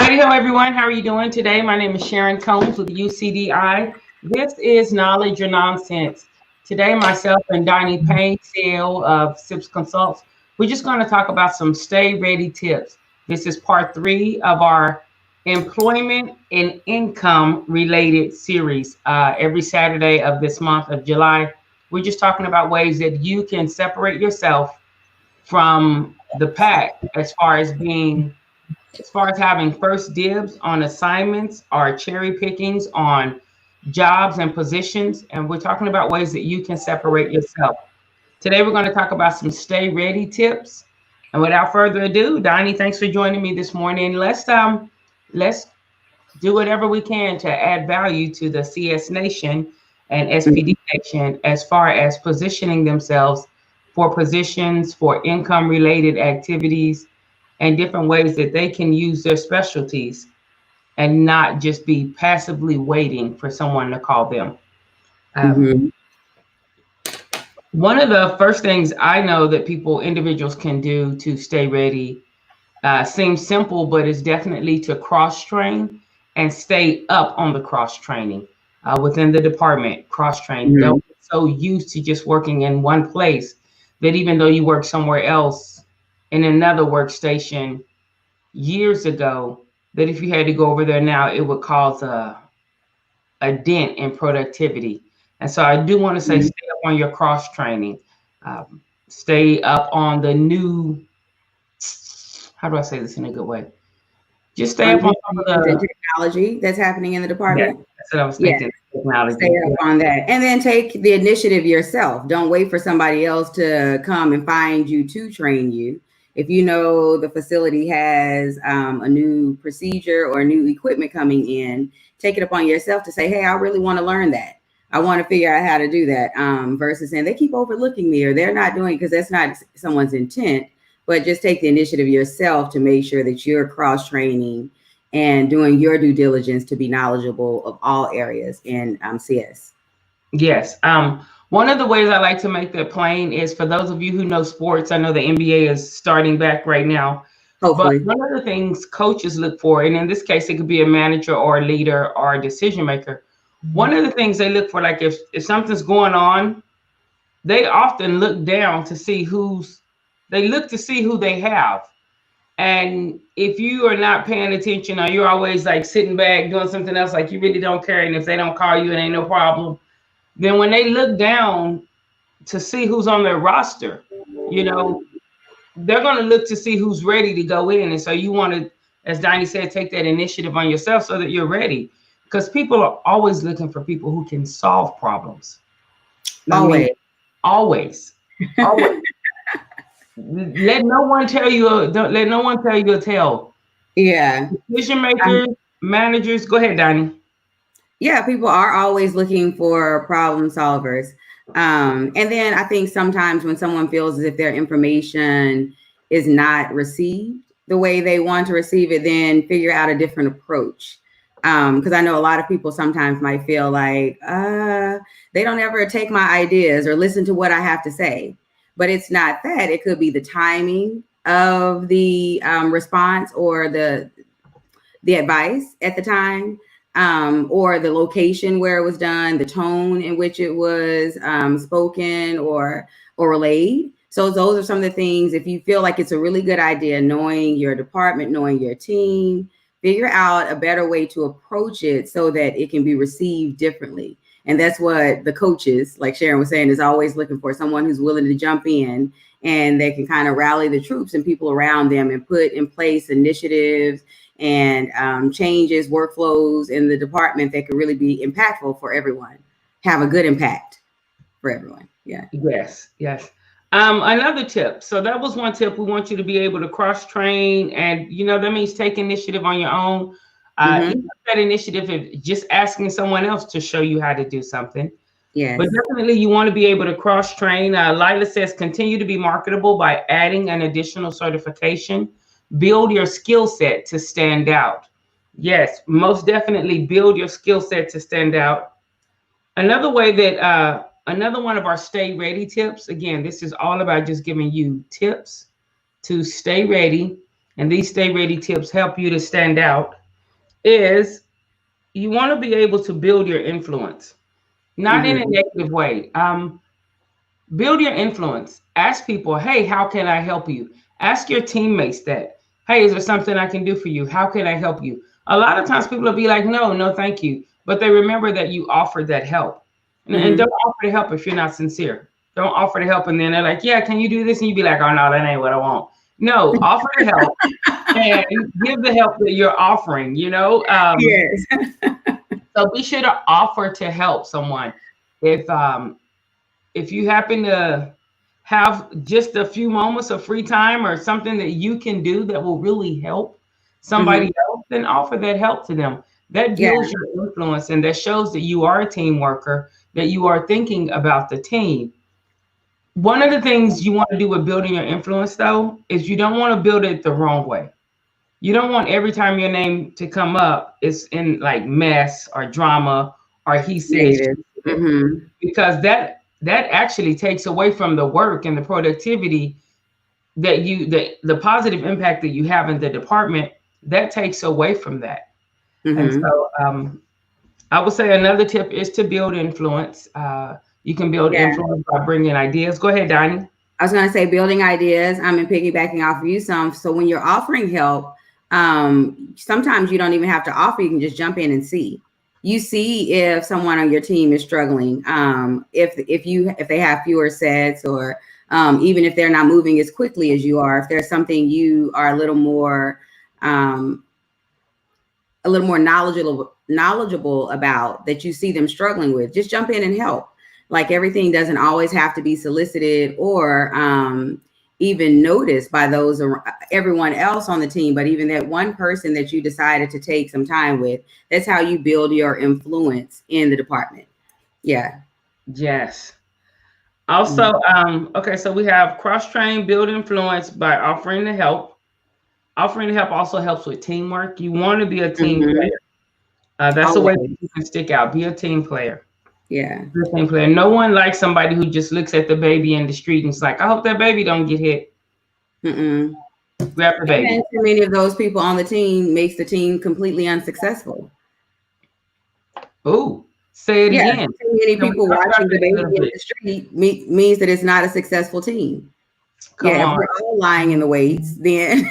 Righty ho, everyone. How are you doing today? My name is Sharon Combs with UCDI. This is Knowledge or Nonsense. Today, myself and Donnie Payne, CEO of SIPS Consults, we're just going to talk about some stay ready tips. This is part 3 of our employment and income related series. Every Saturday of this month of July, we're just talking about ways that you can separate yourself from the pack as far as having first dibs on assignments or cherry pickings on jobs and positions. And we're talking about ways that you can separate yourself. Today, we're going to talk about some stay ready tips. And without further ado, Donnie, thanks for joining me this morning. Let's do whatever we can to add value to the CS Nation and SPD Nation as far as positioning themselves for positions, for income related activities, and different ways that they can use their specialties and not just be passively waiting for someone to call them. One of the first things I know that individuals can do to stay ready seems simple, but is definitely to cross-train and stay up on the cross-training within the department. Cross-train. Don't get so used to just working in one place that even though you work somewhere else in another workstation years ago, that if you had to go over there now, it would cause a dent in productivity. And so I do want to say, stay up on your cross training, stay up on the new, how do I say this in a good way? Just stay up on some of the technology that's happening in the department. Yeah, that's what I was thinking. Yeah. Technology. Stay up on that. And then take the initiative yourself. Don't wait for somebody else to come and find you to train you. If you know the facility has a new procedure or new equipment coming in, take it upon yourself to say, hey, I really want to learn that. I want to figure out how to do that versus saying they keep overlooking me or they're not doing it, because that's not someone's intent. But just take the initiative yourself to make sure that you're cross-training and doing your due diligence to be knowledgeable of all areas in CS. Yes. One of the ways I like to make that plain is for those of you who know sports. I know the NBA is starting back right now. Hopefully. But one of the things coaches look for, and in this case, it could be a manager or a leader or a decision maker. One of the things they look for, like if something's going on, they often look down to see who they have. And if you are not paying attention or you're always like sitting back doing something else, like you really don't care, and if they don't call you, it ain't no problem. Then when they look down to see who's on their roster, they're going to look to see who's ready to go in. And so you want to, as Donnie said, take that initiative on yourself so that you're ready. Because people are always looking for people who can solve problems. Always. Let no one tell you a tale. Yeah. Decision makers, managers. Go ahead, Donnie. Yeah, people are always looking for problem solvers. And then I think sometimes when someone feels as if their information is not received the way they want to receive it, then figure out a different approach. Because I know a lot of people sometimes might feel like they don't ever take my ideas or listen to what I have to say. But it's not that. It could be the timing of the response or the advice at the time. Or the location where it was done, the tone in which it was spoken or relayed. So those are some of the things. If you feel like it's a really good idea, knowing your department, knowing your team, figure out a better way to approach it so that it can be received differently. And that's what the coaches, like Sharon was saying, is always looking for, someone who's willing to jump in and they can kind of rally the troops and people around them and put in place initiatives and changes, workflows in the department that could really be impactful for everyone, have a good impact for everyone. Yeah. Yes. Another tip. So that was one tip. We want you to be able to cross-train, and that means take initiative on your own. Even that initiative is just asking someone else to show you how to do something. Yes. But definitely you want to be able to cross-train. Lila says, continue to be marketable by adding an additional certification. Build your skill set to stand out. Yes, most definitely build your skill set to stand out. Another way that, another one of our stay ready tips, again, this is all about just giving you tips to stay ready. And these stay ready tips help you to stand out. is you want to be able to build your influence, not in a Mm-hmm. negative way. Build your influence. Ask people, hey, how can I help you? Ask your teammates that. Hey, is there something I can do for you? How can I help you? A lot of times people will be like, no, no, thank you. But they remember that you offered that help. And Mm-hmm. don't offer to help if you're not sincere. Don't offer to help. And then they're like, yeah, can you do this? And you be like, oh, no, that ain't what I want. No, offer to help and give the help that you're offering, you know? Yes. So be sure to offer to help someone. If you happen to have just a few moments of free time or something that you can do that will really help Mm-hmm. somebody else, then offer that help to them. That Yeah. builds your influence and that shows that you are a team worker, that you are thinking about the team. One of the things you want to do with building your influence, though, is you don't want to build it the wrong way. You don't want every time your name to come up, it's in like mess or drama or he said, Negative. she said, Mm-hmm. because that actually takes away from the work and the productivity that the positive impact that you have in the department. That takes away from that. And Mm-hmm. so I would say another tip is to build influence. You can build Yeah. influence by bringing ideas. Go ahead, Donnie. I was going to say building ideas. I'm piggybacking off of you some. So when you're offering help, sometimes you don't even have to offer. You can just jump in and see. You see if someone on your team is struggling. If they have fewer sets, or even if they're not moving as quickly as you are. If there's something you are um, a little more knowledgeable about that you see them struggling with, just jump in and help. Like everything doesn't always have to be solicited or even noticed by everyone else on the team, but even that one person that you decided to take some time with. That's how you build your influence in the department. Yeah. Yes. Also, Mm-hmm. okay, so we have cross train, build influence by offering to help. Offering to help also helps with teamwork. You want to be a team Mm-hmm. player. That's a way that Always. you can stick out. Be a team player. Yeah. Be a team player. No one likes somebody who just looks at the baby in the street and is like, I hope that baby don't get hit. Mm-mm. Grab the baby. And too many of those people on the team makes the team completely unsuccessful. Ooh, say it Yeah, again. too many Can we people talk about watching the that a baby little in bit? the street means that it's not a successful team. Come Yeah, if on. we're all lying in the weights, then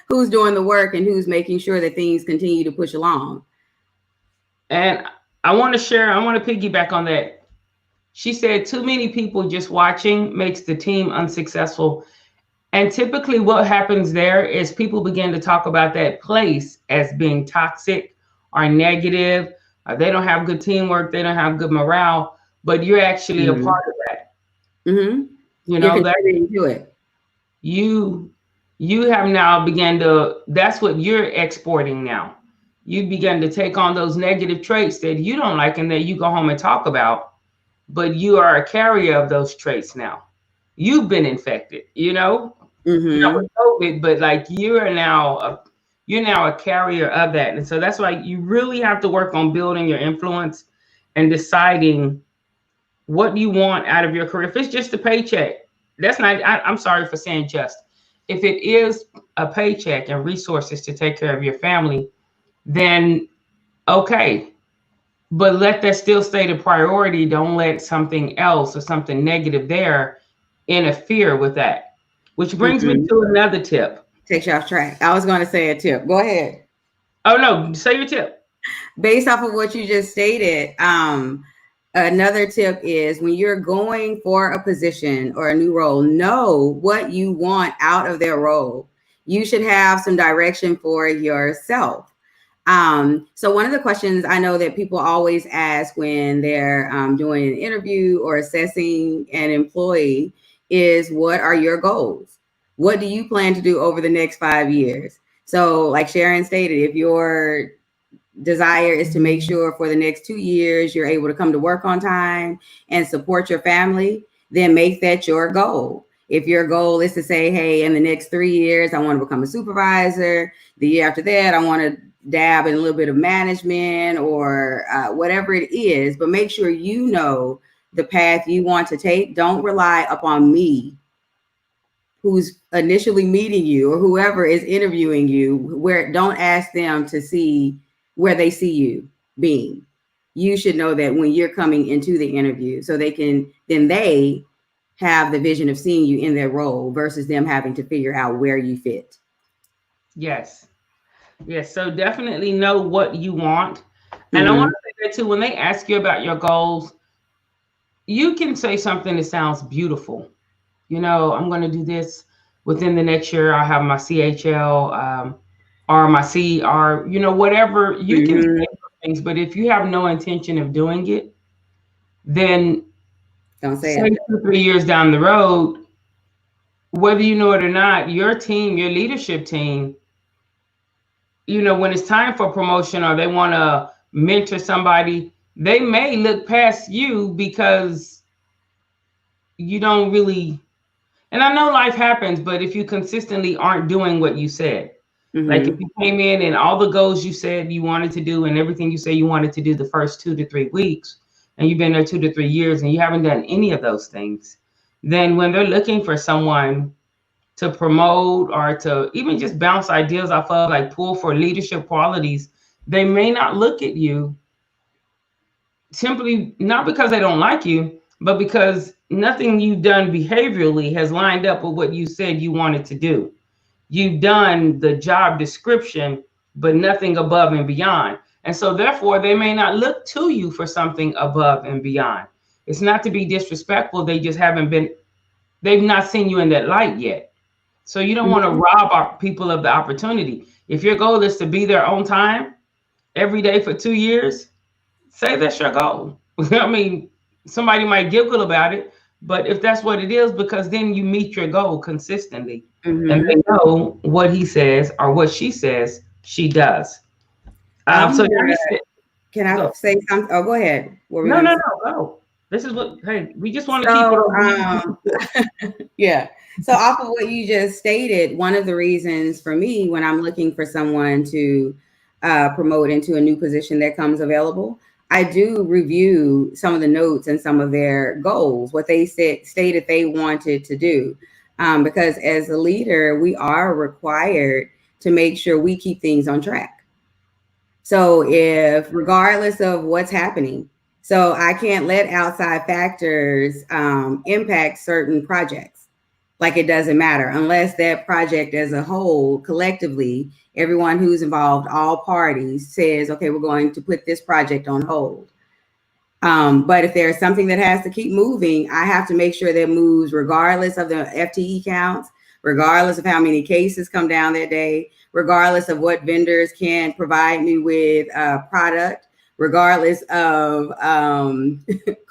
who's doing the work and who's making sure that things continue to push along? And I want to piggyback on that. She said too many people just watching makes the team unsuccessful. And typically, what happens there is people begin to talk about that place as being toxic or negative. Or they don't have good teamwork. They don't have good morale. But you're actually a Mm-hmm. part of that. Mm-hmm. You You're know that contributing to it. you you have now began to. That's what you're exporting now. You begin to take on those negative traits that you don't like and that you go home and talk about. But you are a carrier of those traits now. You've been infected. You know, not Mm-hmm. with COVID, but like you're now a carrier of that. And so that's why you really have to work on building your influence and deciding what you want out of your career. If it's just a paycheck, that's not, I'm sorry for saying just. If it is a paycheck and resources to take care of your family, then okay. But let that still stay the priority. Don't let something else or something negative there interfere with that. Which brings me Mm-hmm. to another tip. Takes you off track. I was going to say a tip. Go ahead. Oh no, say your tip. Based off of what you just stated, another tip is when you're going for a position or a new role, know what you want out of their role. You should have some direction for yourself. So one of the questions I know that people always ask when they're doing an interview or assessing an employee is, what are your goals? What do you plan to do over the next 5 years? So like Sharon stated, if your desire is to make sure for the next 2 years you're able to come to work on time and support your family, then make that your goal. If your goal is to say, hey, in the next 3 years, I want to become a supervisor. The year after that, I want to dab in a little bit of management or whatever it is, but make sure you know the path you want to take. Don't rely upon me, who's initially meeting you, or whoever is interviewing you, where don't ask them to see where they see you being. You should know that when you're coming into the interview, so they have the vision of seeing you in their role versus them having to figure out where you fit. Yes. Yes. So definitely know what you want. And I want Mm-hmm. to say that too, when they ask you about your goals, you can say something that sounds beautiful. I'm going to do this within the next year. I'll have my CHL, or my C, or, whatever. You can say Mm-hmm. those things, but if you have no intention of doing it, then Don't say say it. 2, 3 years down the road, whether you know it or not, your team, your leadership team, when it's time for promotion or they want to mentor somebody, they may look past you because you don't really. And I know life happens, but if you consistently aren't doing what you said, like if Mm-hmm. you came in and all the goals you said you wanted to do and everything you say you wanted to do the first 2 to 3 weeks, and you've been there 2 to 3 years and you haven't done any of those things, then when they're looking for someone to promote or to even just bounce ideas off of, like pull for leadership qualities, they may not look at you simply not because they don't like you, but because nothing you've done behaviorally has lined up with what you said you wanted to do. You've done the job description, but nothing above and beyond. And so, therefore, they may not look to you for something above and beyond. It's not to be disrespectful, they've not seen you in that light yet. So, you don't want to Mm-hmm. rob our people of the opportunity. If your goal is to be there on time every day for 2 years, say that's your goal. I mean, somebody might giggle about it, but if that's what it is, because then you meet your goal consistently and Mm-hmm. they know what he says or what she says she does. I'm So gonna, Johnny said, can I go. say something? Oh, go ahead. What were we No, gonna no, say? no, go. This is what, hey, we just want to keep it So, on. yeah. So, off of what you just stated, one of the reasons for me when I'm looking for someone to promote into a new position that comes available, I do review some of the notes and some of their goals, what they stated they wanted to do. Because as a leader, we are required to make sure we keep things on track. So if regardless of what's happening, so I can't let outside factors impact certain projects. Like it doesn't matter unless that project as a whole, collectively, everyone who's involved, all parties says, okay, we're going to put this project on hold. But if there's something that has to keep moving, I have to make sure that moves regardless of the FTE counts, regardless of how many cases come down that day, regardless of what vendors can provide me with product, regardless of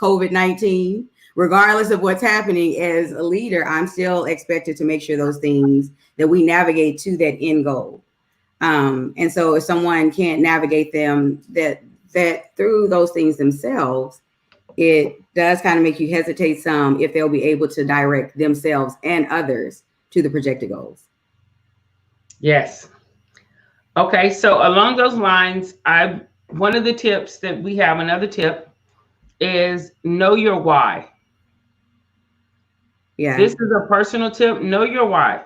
COVID-19, regardless of what's happening as a leader, I'm still expected to make sure those things that we navigate to that end goal. And so if someone can't navigate that through those things themselves, it does kind of make you hesitate some if they'll be able to direct themselves and others to the projected goals. Yes. Okay. So along those lines, one of the tips that we have, another tip is know your why. Yeah. This is a personal tip. Know your why.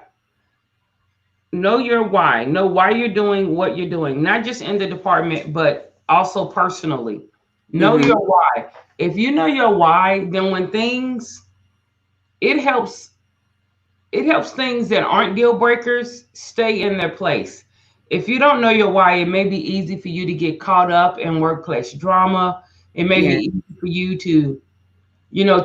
Know your why. Know why you're doing what you're doing, not just in the department, but also personally. Know Mm-hmm. your why. If you know your why, then when things, it helps, it helps things that aren't deal breakers stay in their place. If you don't know your why, it may be easy for you to get caught up in workplace drama. It may be Yeah. easy for you to,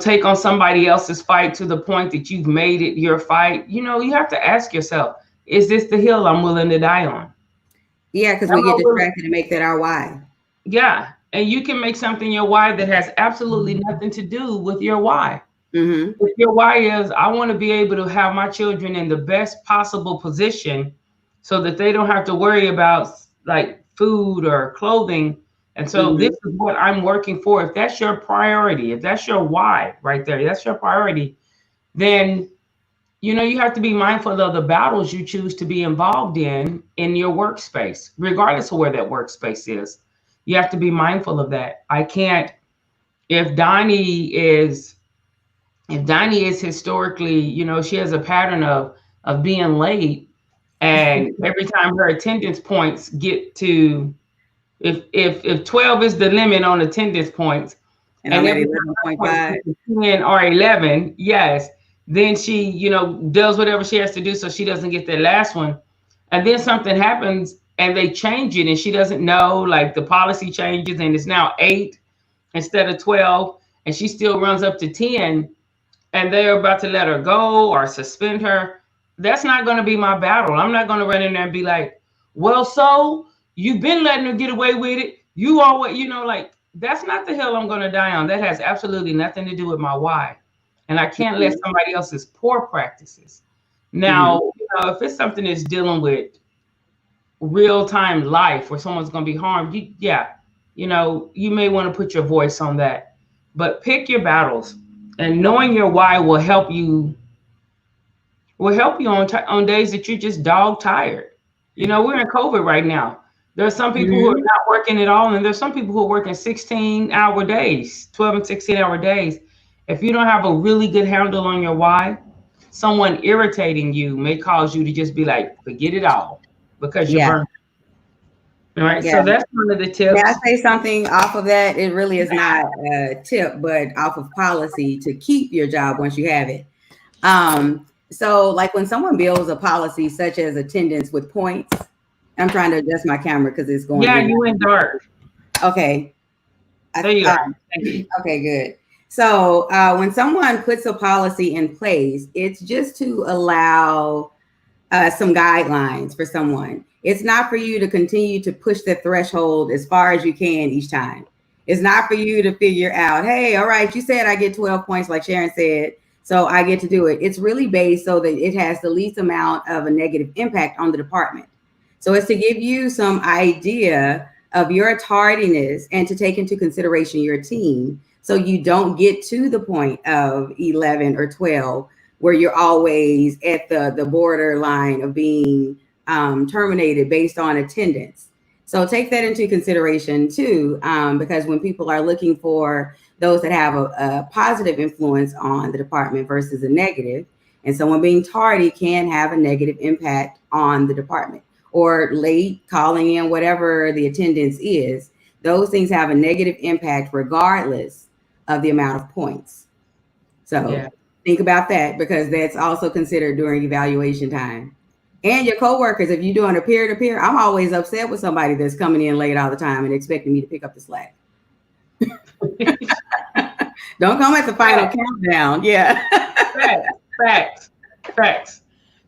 take on somebody else's fight to the point that you've made it your fight. You have to ask yourself, is this the hill I'm willing to die on? Yeah, because Am we I get willing? distracted and make that our why. Yeah. And you can make something your why that has absolutely nothing to do with your why. Mm-hmm. If your why is, I want to be able to have my children in the best possible position so that they don't have to worry about like food or clothing. And so this Mm-hmm. is what I'm working for. If that's your priority, if that's your why right there, that's your priority, then you have to be mindful of the battles you choose to be involved in your workspace, regardless of where that workspace is. You have to be mindful of that. I can't, if Donnie is if Donnie is historically, she has a pattern of being late, and every time her attendance points get to If 12 is the limit on attendance points, And and I'm at every 11.5. 10 or 11, yes, then she, does whatever she has to do so she doesn't get that last one. And then something happens and they change it and she doesn't know, like the policy changes and it's now 8 instead of 12, and she still runs up to 10, and they're about to let her go or suspend her. That's not going to be my battle. I'm not going to run in there and be like, well, so you've been letting her get away with it. You always, like, that's not the hill I'm going to die on. That has absolutely nothing to do with my why. And I can't let somebody else's poor practices. Mhm. Now, if it's something that's dealing with real time life where someone's going to be harmed, you may want to put your voice on that. But pick your battles, and knowing your why will help you on days that you're just dog tired. We're in COVID right now. There are some people who are Mhm. not working at all, and there's some people who are working 16-hour days, 12 and 16-hour days. If you don't have a really good handle on your why, someone irritating you may cause you to just be like, forget it all because you're Yeah. burnt. All right. Yeah. So that's one of the May I tips. say something off of that? It really is not a tip, but off of policy to keep your job once you have it. So like when someone builds a policy such as attendance with points, I'm trying to adjust my camera because it's going Yeah, in. you went dark. Okay. There you go. Thank you. Okay, good. So when someone puts a policy in place, it's just to allow some guidelines for someone. It's not for you to continue to push the threshold as far as you can each time. It's not for you to figure out, hey, all right, you said I get 12 points, like Sharon said, so I get to do it. It's really based so that it has the least amount of a negative impact on the department. So it's to give you some idea of your tardiness and to take into consideration your team so you don't get to the point of 11 or 12 where you're always at the borderline of being terminated based on attendance. So take that into consideration too, because when people are looking for those that have a positive influence on the department versus a negative, and someone being tardy can have a negative impact on the department, or late calling in, whatever the attendance is, those things have a negative impact regardless of the amount of points. So Yeah. think about that because that's also considered during evaluation time. And your coworkers, if you're doing a peer to peer, I'm always upset with somebody that's coming in late all the time and expecting me to pick up the slack. Don't come at the final Facts, countdown. Yeah. facts, facts, facts.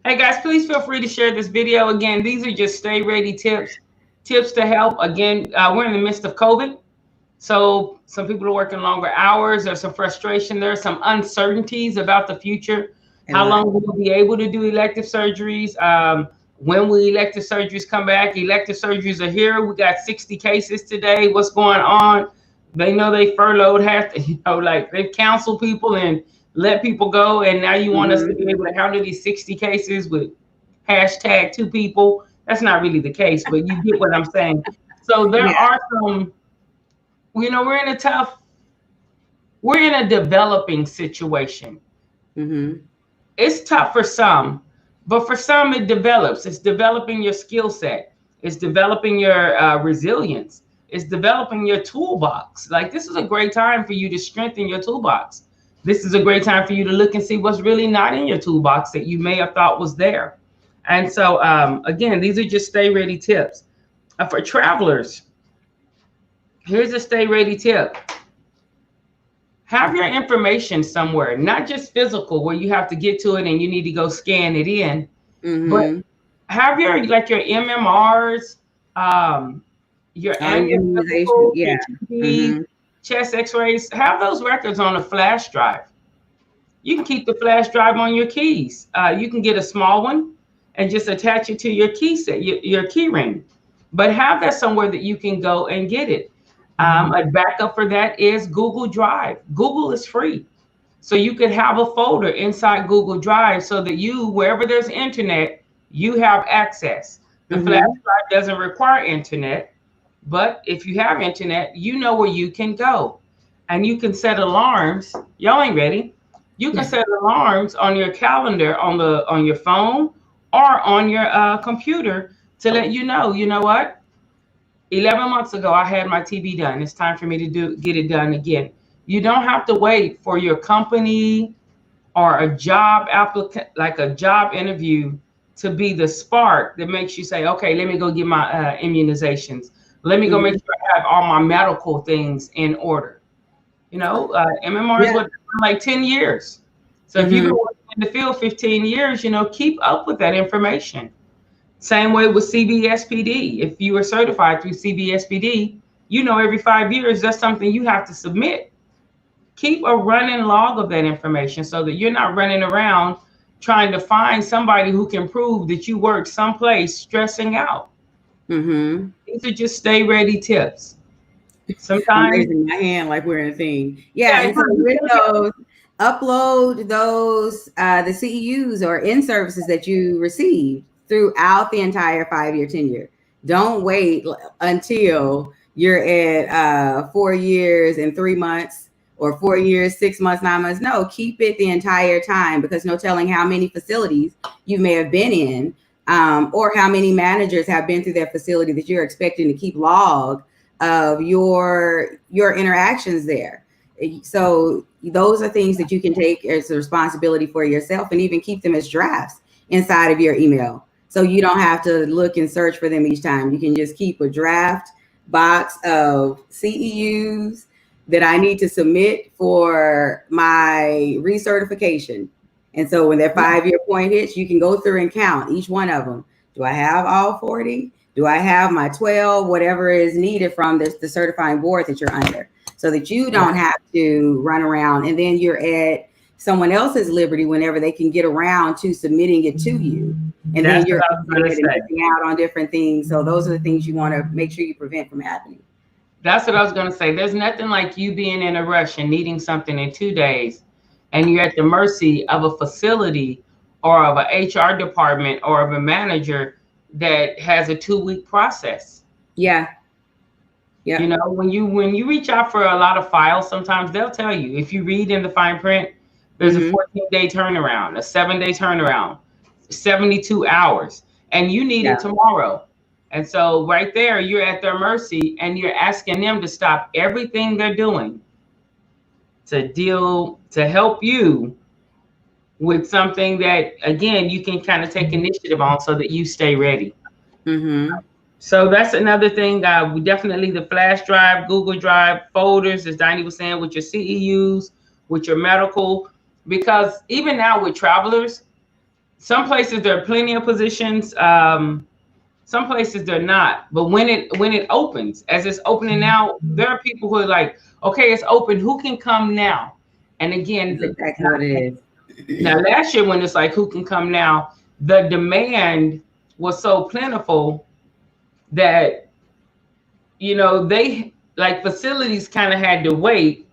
Hey guys, please feel free to share this video. Again, these are just stay ready tips to help. Again, we're in the midst of COVID. So some people are working longer hours. There's some frustration. There's some uncertainties about the future. A How lot. long will we be able to do elective surgeries? When will elective surgeries come back? Elective surgeries are here. We got 60 cases today. What's going on? They know they furloughed half, like they've counseled people and let people go. And now you want us to Mm-hmm. be able to handle these 60 cases with hashtag 2 people. That's not really the case, but you get what I'm saying. So there Yeah. are some, we're in a developing situation. Mm-hmm. It's tough for some, but for some it develops. It's developing your skill set. It's developing your resilience. It's developing your toolbox. Like, this is a great time for you to strengthen your toolbox. This is a great time for you to look and see what's really not in your toolbox that you may have thought was there. And so, again, these are just stay ready tips. For travelers, here's a stay ready tip. Have your information somewhere, not just physical where you have to get to it and you need to go scan it in, but Mm-hmm. have your MMRs, um, your All your annual immunization. physical, Yeah. your TB, Mm-hmm. chest X-rays. Have those records on a flash drive. You can keep the flash drive on your keys. You can get a small one and just attach it to your key set, your key ring. But have that somewhere that you can go and get it. A backup for that is Google Drive. Google is free. So you could have a folder inside Google Drive so that you, wherever there's internet, you have access. The flash Mm-hmm. drive doesn't require internet, but if you have internet, you know where you can go. And you can set alarms. Y'all ain't ready. You can set alarms on your calendar on your phone or on your computer to let you know what? 11 months ago, I had my TB done. It's time for me to get it done again. You don't have to wait for your company or a job applicant, like a job interview, to be the spark that makes you say, okay, let me go get my immunizations. Let me go make Mhm. sure I have all my medical things in order. MMR is Yeah. what, like 10 years. So if you've been Mhm. working in the field 15 years, keep up with that information. Same way with CBSPD. If you are certified through CBSPD, every 5 years, that's something you have to submit. Keep a running log of that information so that you're not running around trying to find somebody who can prove that you work someplace stressing out. Mhm. These are just stay ready tips. I'm Sometimes, raising my hand like we're in a thing. Yeah, yeah, and so you with gotta those, upload those the CEUs or in services that you received throughout the entire 5-year tenure. Don't wait until you're at 4 years and 3 months or 4 years, 6 months, 9 months. No, keep it the entire time, because no telling how many facilities you may have been in, or how many managers have been through that facility that you're expecting to keep log of your interactions there. So those are things that you can take as a responsibility for yourself, and even keep them as drafts inside of your email, so you don't have to look and search for them each time. You can just keep a draft box of CEUs that I need to submit for my recertification. And so when that 5-year point hits, you can go through and count each one of them. Do I have all 40? Do I have my 12? Whatever is needed from the certifying board that you're under, so that you Yeah. don't have to run around and then you're at someone else's liberty whenever they can get around to submitting it to you. And then That's you're what I was gonna updated and say. missing out on different things. So those are the things you want to make sure you prevent from happening. That's what I was gonna say. There's nothing like you being in a rush and needing something in 2 days, and you're at the mercy of a facility or of a HR department or of a manager that has a 2-week process. Yeah. Yeah. When you reach out for a lot of files, sometimes they'll tell you, if you read in the fine print, there's a Mm-hmm. 14-day turnaround, a 7-day turnaround, 72 hours, and you need it Yeah. tomorrow. And so right there, you're at their mercy, and you're asking them to stop everything they're doing to help you with something that, again, you can kind of take initiative on so that you stay ready. Mm-hmm. So that's another thing. We definitely, the flash drive, Google Drive, folders, as Diney was saying, with your CEUs, with your medical, because even now with travelers, some places there are plenty of positions. Some places they're not. But when it opens, as it's opening now, there are people who are like, okay, it's open. Who can come now? And That's again, exactly what it now is. last year when it's like, who can come now? The demand was so plentiful that they, like, facilities kind of had to wait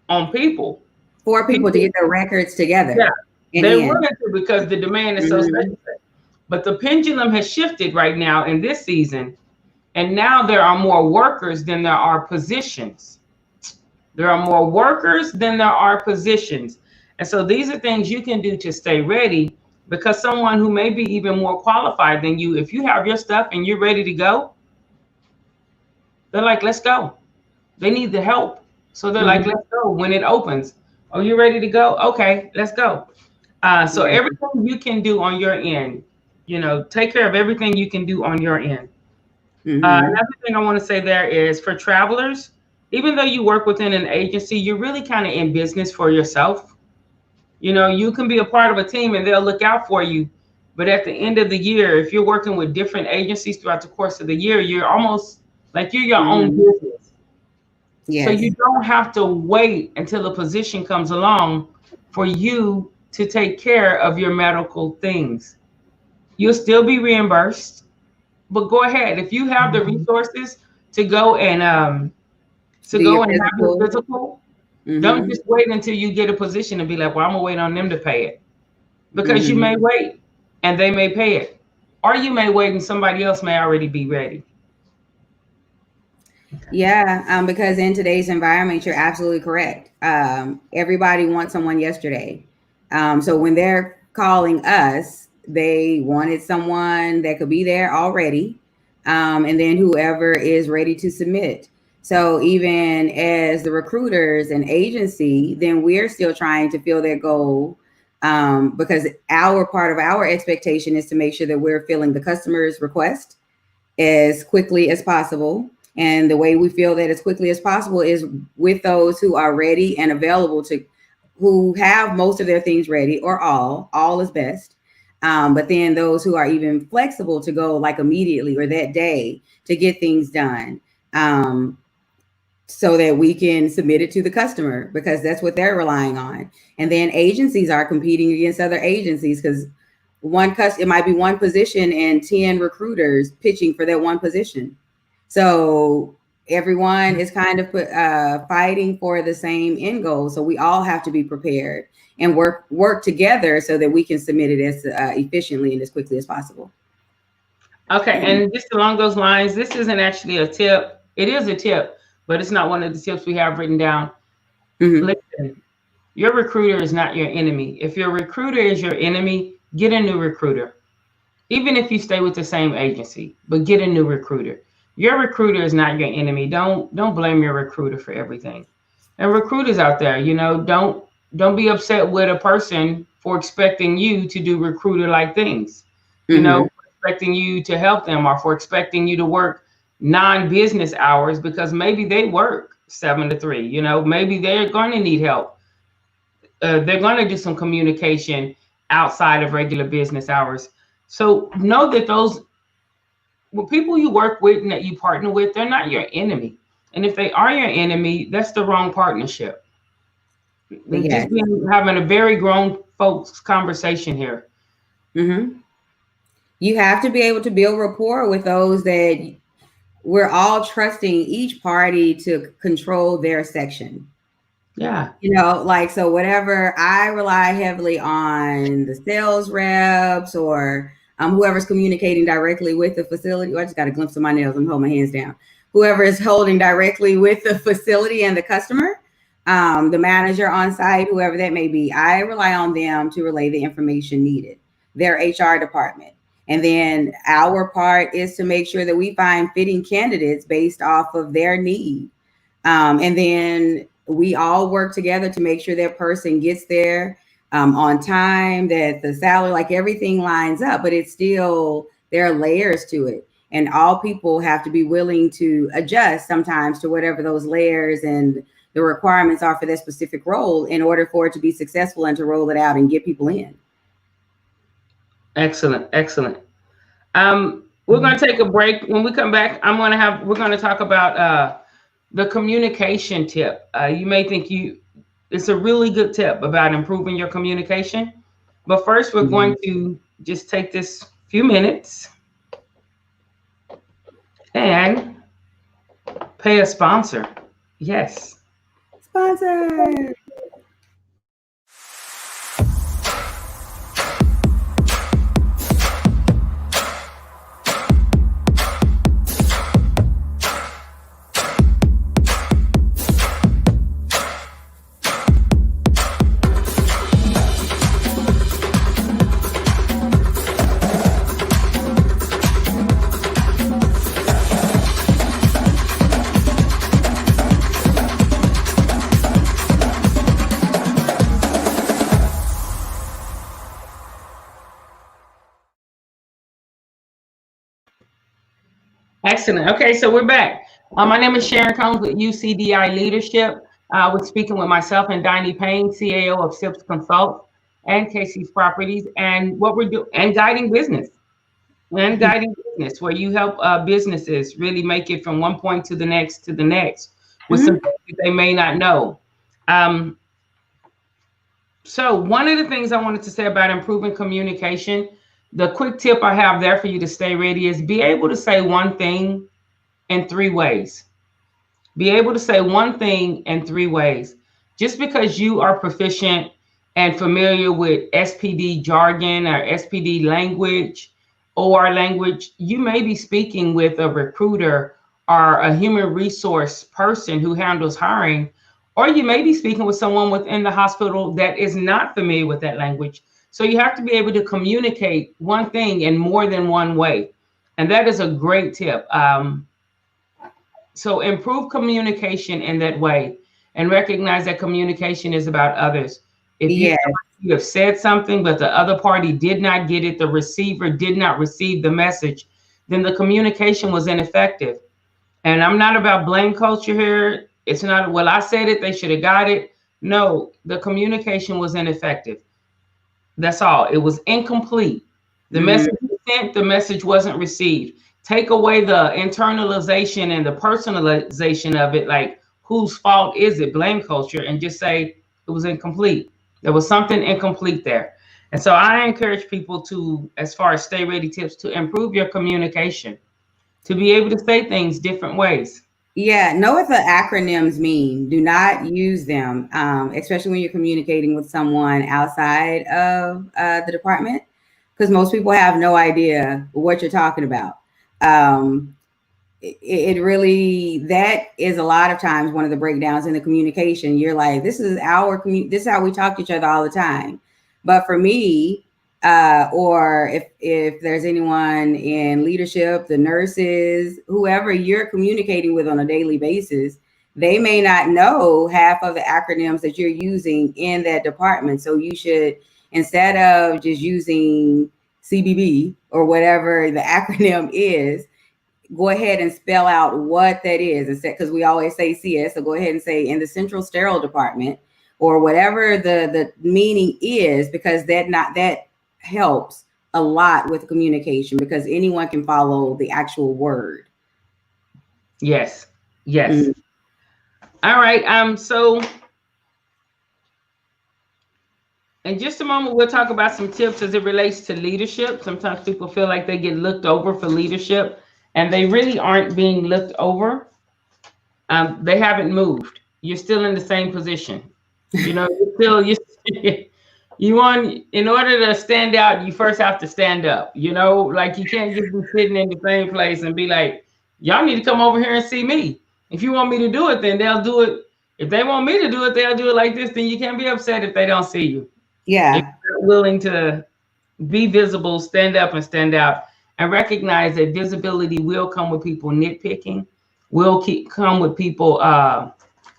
on people. For people to People, get their records yeah, together and they in. wanted to, because the demand is so Mm-hmm. such. But the pendulum has shifted right now in this season, and now there are more workers than there are positions. There are more workers than there are positions. And so these are things you can do to stay ready, because someone who may be even more qualified than you, if you have your stuff and you're ready to go, they're like, let's go. They need the help. So they're like, Mm-hmm. let's go when it opens. Are you ready to go? Okay, let's go. So Yeah. everything you can do on your end, take care of everything you can do on your end. Mm-hmm. Another thing I want to say there is, for travelers, even though you work within an agency, you're really kind of in business for yourself. You can be a part of a team and they'll look out for you. But at the end of the year, if you're working with different agencies throughout the course of the year, you're almost like you're your own Mm-hmm. business. So Yes. you don't have to wait until a position comes along for you to take care of your medical things. You'll still be reimbursed, but go ahead. If you have the resources to go and Do your have your physical. physical, don't Mm-hmm. just wait until you get a position and be like, well, I'm gonna wait on them to pay it. Because you Mm-hmm. may wait and they may pay it. Or you may wait and somebody else may already be ready. Okay. Yeah, because in today's environment, you're absolutely correct. Everybody wants someone yesterday. So when they're calling us, they wanted someone that could be there already. and then whoever is ready to submit. So even as the recruiters and agency, then we're still trying to fill that goal, because our part of our expectation is to make sure that we're filling the customer's request as quickly as possible. And the way we feel that as quickly as possible is with those who are ready and available to, who have most of their things ready, or all is best. But then those who are even flexible to go like immediately or that day to get things done, so that we can submit it to the customer, because that's what they're relying on. And then agencies are competing against other agencies, because it might be one position and 10 recruiters pitching for that one position. So everyone is kind of fighting for the same end goal. So we all have to be prepared and work together so that we can submit it as efficiently and as quickly as possible. Okay, and just along those lines, this isn't actually a tip. It is a tip, but it's not one of the tips we have written down. Mm-hmm. Listen, your recruiter is not your enemy. If your recruiter is your enemy, get a new recruiter. Even if you stay with the same agency, but get a new recruiter. Your recruiter is not your enemy. Don't blame your recruiter for everything. And recruiters out there, don't be upset with a person for expecting you to do recruiter like things. Mm-hmm. Expecting you to help them, or for expecting you to work non-business hours, because maybe they work 7 to 3. Maybe they're going to need help. They're going to do some communication outside of regular business hours. So know that those people you work with and that you partner with, they're not your enemy. And if they are your enemy, that's the wrong partnership. We've Yes. just been having a very grown folks conversation here. Mm-hmm. You have to be able to build rapport with those that we're all trusting each party to control their section. Yeah. Like, so whatever, I rely heavily on the sales reps, or whoever's communicating directly with the facility. Oh, I just got a glimpse of my nails. I'm holding my hands down. Whoever is holding directly with the facility and the customer, the manager on site, whoever that may be, I rely on them to relay the information needed, their HR department. And then our part is to make sure that we find fitting candidates based off of their need. And then we all work together to make sure that person gets there on time, that the salary, like everything lines up, but it's still, there are layers to it. And all people have to be willing to adjust sometimes to whatever those layers and the requirements are for that specific role in order for it to be successful and to roll it out and get people in. Excellent. Excellent. We're going to take a break. When we come back, we're going to talk about the communication tip. You may think it's a really good tip about improving your communication. But first, we're going to just take this few minutes and pay a sponsor. Yes. Sponsor. Excellent. Okay, so we're back. My name is Sharon Combs with UCDI Leadership. We're speaking with myself and Diney Payne, CAO of SIPS Consult and Casey's Properties, and what we're doing, and guiding business, where you help businesses really make it from one point to the next with some things that they may not know. So one of the things I wanted to say about improving communication, the quick tip I have there for you to stay ready is be able to say one thing in 3 ways. Be able to say one thing in 3 ways. Just because you are proficient and familiar with SPD jargon or SPD language, OR language, you may be speaking with a recruiter or a human resource person who handles hiring, or you may be speaking with someone within the hospital that is not familiar with that language. So you have to be able to communicate one thing in more than one way. And that is a great tip. So improve communication in that way and recognize that communication is about others. If you Yes. feel like you have said something, but the other party did not get it, the receiver did not receive the message, then the communication was ineffective. And I'm not about blame culture here. It's not, well, I said it, they should have got it. No, the communication was ineffective. That's all. It was incomplete. The Mm-hmm. message was sent, the message wasn't received. Take away the internalization and the personalization of it, like whose fault is it, blame culture, and just say it was incomplete. There was something incomplete there. And so I encourage people to, as far as stay ready tips, to improve your communication, to be able to say things different ways. Yeah, know what the acronyms mean. Do not use them, especially when you're communicating with someone outside of the department, because most people have no idea what you're talking about. Um, it really, that is a lot of times one of the breakdowns in the communication. You're like, this is this is how we talk to each other all the time. But for me, or if there's anyone in leadership, the nurses, whoever you're communicating with on a daily basis, they may not know half of the acronyms that you're using in that department. So you should, instead of just using CBB or whatever the acronym is, go ahead and spell out what that is, instead, because we always say CS. So go ahead and say in the Central Sterile Department, or whatever the meaning is, because that helps a lot with communication, because anyone can follow the actual word. Yes. Yes. Mm. All right. So in just a moment, we'll talk about some tips as it relates to leadership. Sometimes people feel like they get looked over for leadership, and they really aren't being looked over. They haven't moved. You're still in the same position. You know, you want, in order to stand out, you first have to stand up. You know, like you can't just be sitting in the same place and be like, y'all need to come over here and see me. If you want me to do it, then they'll do it. If they want me to do it, they'll do it like this. Then you can't be upset if they don't see you. If Yeah. you're willing to be visible, stand up and stand out, and recognize that visibility will come with people nitpicking, come with people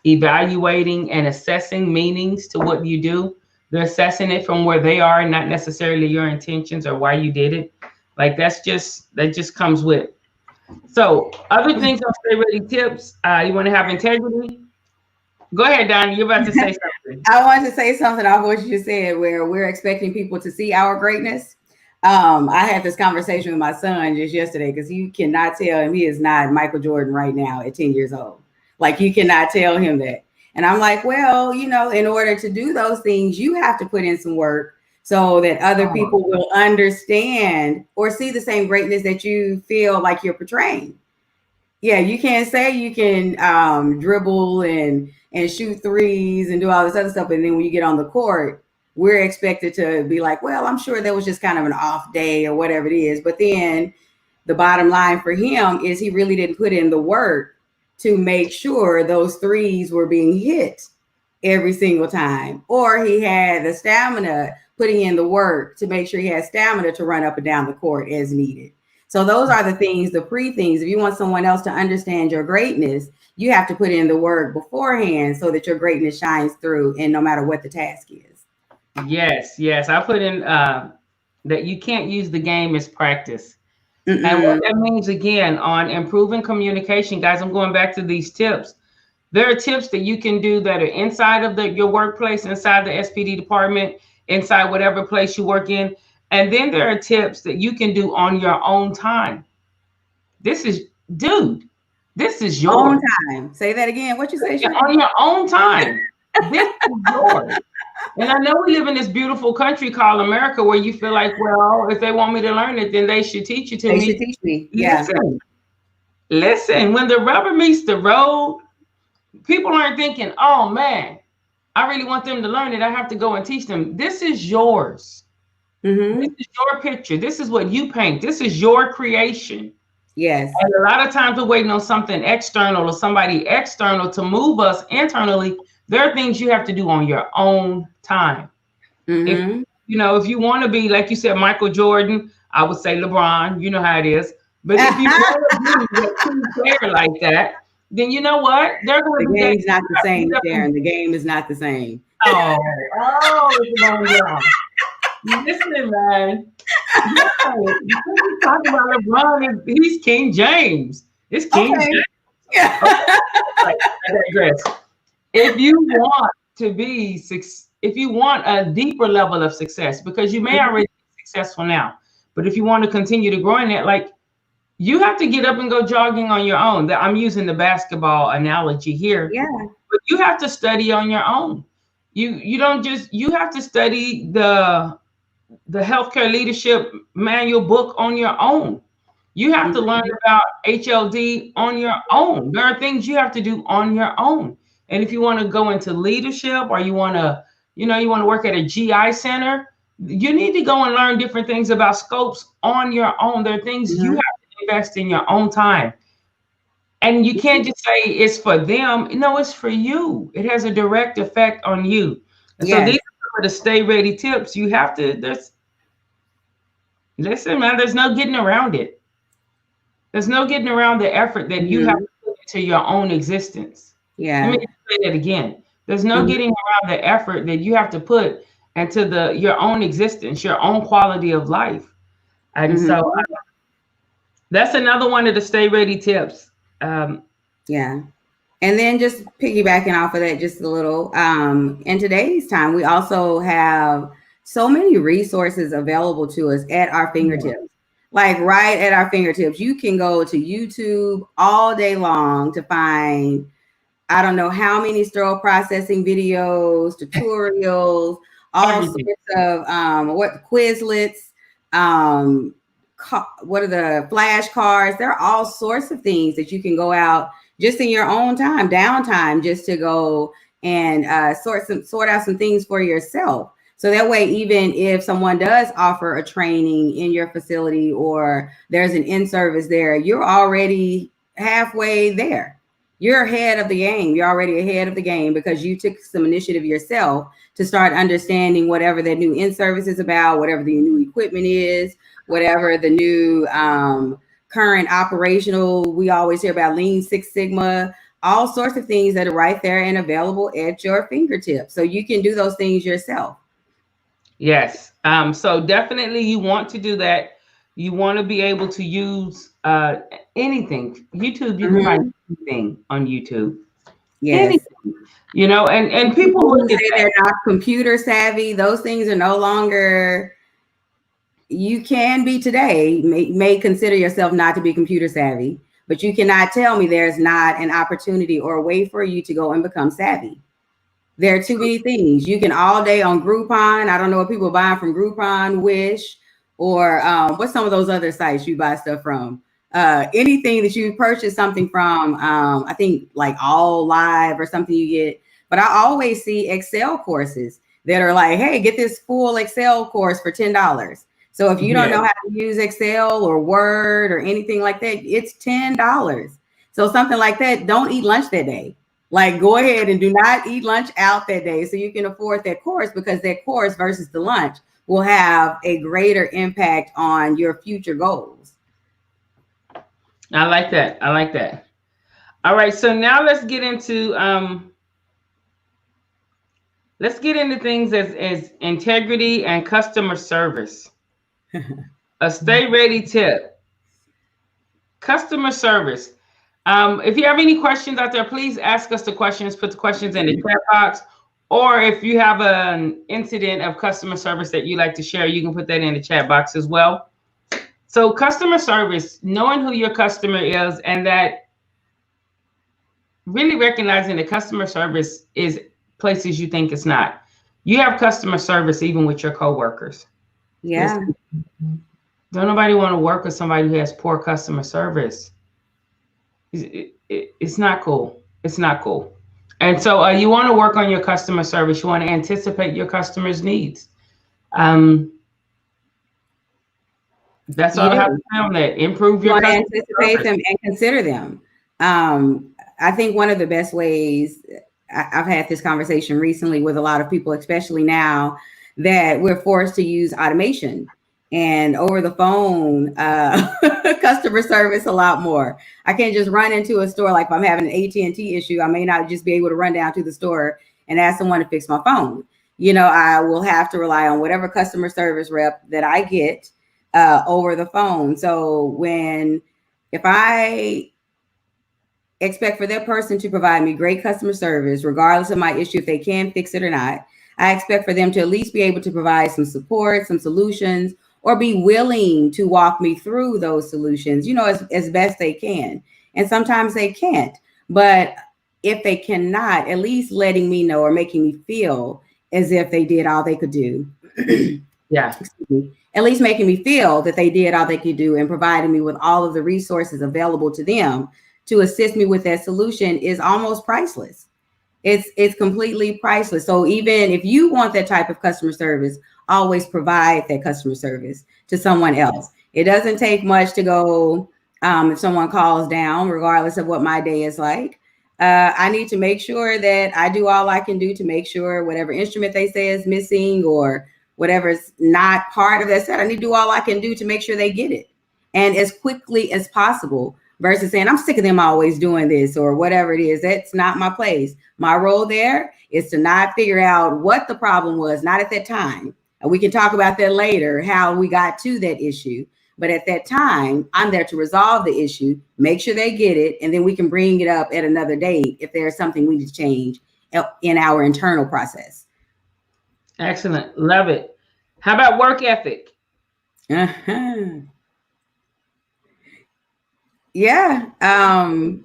evaluating and assessing meanings to what you do. They're assessing it from where they are, not necessarily your intentions or why you did it. Like that just comes with. So other things on stay ready tips. You want to have integrity. Go ahead, Donnie. You're about to say something. I wanted to say something off what you just said, where we're expecting people to see our greatness. I had this conversation with my son just yesterday, because you cannot tell him he is not Michael Jordan right now at 10 years old. Like, you cannot tell him that. And I'm like, well, in order to do those things, you have to put in some work so that other people will understand or see the same greatness that you feel like you're portraying. Yeah, you can't say you can dribble and shoot threes and do all this other stuff, and then when you get on the court, we're expected to be like, well, I'm sure that was just kind of an off day or whatever it is. But then the bottom line for him is he really didn't put in the work to make sure those threes were being hit every single time, or he had the stamina, putting in the work to make sure he had stamina to run up and down the court as needed. So those are the things, the pre-things. If you want someone else to understand your greatness, you have to put in the work beforehand so that your greatness shines through, and no matter what the task is. Yes, yes. I put in that you can't use the game as practice. And what Mm-mm. that means, again, on improving communication, guys, I'm going back to these tips. There are tips that you can do that are inside of your workplace, inside the SPD department, inside whatever place you work in. And then there are tips that you can do on your own time. This is, dude, this is Own yours. time. Say that again. What you say, Yeah, Shirley? on your own time. This is yours. And I know we live in this beautiful country called America, where you feel like, well, if they want me to learn it, then they should teach it to They should me. teach me. Yeah. Listen, listen, when the rubber meets the road, people aren't thinking, oh man, I really want them to learn it, I have to go and teach them. This is yours. This Mm-hmm. is your picture. This is what you paint. This is your creation. Yes. And a lot of times we're waiting on something external or somebody external to move us internally. There are things you have to do on your own time. If Mm-hmm. if you want to be, like you said, Michael Jordan, I would say LeBron, you know how it is. But if you want to be a team player like that, then you know what? They're going The to be game's not the same, that. Sharon. The game is not the same. Oh, it's going down. Listen, man. Yeah, because we talk about LeBron, he's King James. It's King Okay. James. Yeah. Okay, right, I digress. If you want to be, if you want a deeper level of success, because you may already be successful now, but if you want to continue to grow in it, like you have to get up and go jogging on your own. I'm using the basketball analogy here, Yeah. but you have to study on your own. You don't just, you have to study the healthcare leadership manual book on your own. You have to learn about HLD on your own. There are things you have to do on your own. And if you want to go into leadership, or you want to, you want to work at a GI center, you need to go and learn different things about scopes on your own. There are things you have to invest in your own time. And you can't just say it's for them. No, it's for you. It has a direct effect on you. And so these are the stay ready tips. You have to, listen, man, there's no getting around it. There's no getting around the effort that you have to put into your own existence. Yeah. Let me say that again. There's no getting around the effort that you have to put into your own existence, your own quality of life. And so that's another one of the stay ready tips. Yeah. And then just piggybacking off of that just a little, in today's time, we also have so many resources available to us at our fingertips. Like right at our fingertips. You can go to YouTube all day long to find, I don't know how many sterile processing videos, tutorials, all sorts of what Quizlets, what are the flashcards? There are all sorts of things that you can go out just in your own time, downtime, just to go and sort out some things for yourself. So that way, even if someone does offer a training in your facility or there's an in-service there, you're already halfway there. You're ahead of the game. You're already ahead of the game because you took some initiative yourself to start understanding whatever that new in-service is about, whatever the new equipment is, whatever the new current operational, we always hear about Lean Six Sigma, all sorts of things that are right there and available at your fingertips. So you can do those things yourself. Yes. So definitely you want to do that. You want to be able to use anything. YouTube, you can find anything on YouTube. Yes. Anything, and people who say they're not computer savvy, those things are no longer, you can be today, may consider yourself not to be computer savvy, but you cannot tell me there's not an opportunity or a way for you to go and become savvy. There are too many things. You can all day on Groupon. I don't know what people are buying from Groupon, Wish, or what's some of those other sites you buy stuff from? Anything that you purchase something from, I think like All Live or something you get. But I always see Excel courses that are like, hey, get this full Excel course for $10. So if you don't know how to use Excel or Word or anything like that, it's $10. So something like that, don't eat lunch that day. Like go ahead and do not eat lunch out that day so you can afford that course, because that course versus the lunch will have a greater impact on your future goals. I like that. I like that. All right. So now let's get into things as integrity and customer service. A stay ready tip. Customer service. If you have any questions out there, please ask us the questions. Put the questions in the chat box. Or if you have an incident of customer service that you like to share, you can put that in the chat box as well. So customer service, knowing who your customer is, and that really recognizing that customer service is places you think it's not. You have customer service even with your coworkers. Yeah. Don't nobody want to work with somebody who has poor customer service. It's not cool. It's not cool. And so you want to work on your customer service. You want to anticipate your customers' needs. That's all I have to say on that. Improve your customer service. Anticipate them and consider them. I think one of the best ways, I've had this conversation recently with a lot of people, especially now that we're forced to use automation, and over the phone, customer service a lot more. I can't just run into a store. Like if I'm having an AT&T issue, I may not just be able to run down to the store and ask someone to fix my phone. I will have to rely on whatever customer service rep that I get over the phone. So if I expect for that person to provide me great customer service, regardless of my issue, if they can fix it or not, I expect for them to at least be able to provide some support, some solutions, or be willing to walk me through those solutions, as best they can. And sometimes they can't. But if they cannot, at least letting me know or making me feel as if they did all they could do. Yeah. At least making me feel that they did all they could do and providing me with all of the resources available to them to assist me with that solution is almost priceless. It's completely priceless. So even if you want that type of customer service, always provide that customer service to someone else. It doesn't take much to go, if someone calls down, regardless of what my day is like. I need to make sure that I do all I can do to make sure whatever instrument they say is missing or whatever is not part of that set, I need to do all I can do to make sure they get it. And as quickly as possible, versus saying, I'm sick of them always doing this or whatever it is. That's not my place. My role there is to not figure out what the problem was, not at that time. We can talk about that later, how we got to that issue. But at that time, I'm there to resolve the issue, make sure they get it, and then we can bring it up at another date if there's something we need to change in our internal process. Excellent. Love it. How about work ethic? Uh-huh. Yeah.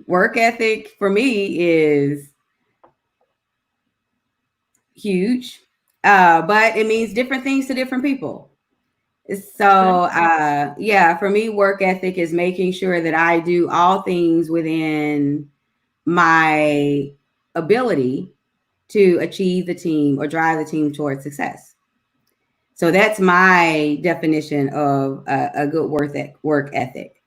Work ethic for me is huge. But it means different things to different people. So yeah, for me, work ethic is making sure that I do all things within my ability to achieve the team or drive the team towards success. So that's my definition of a good work ethic.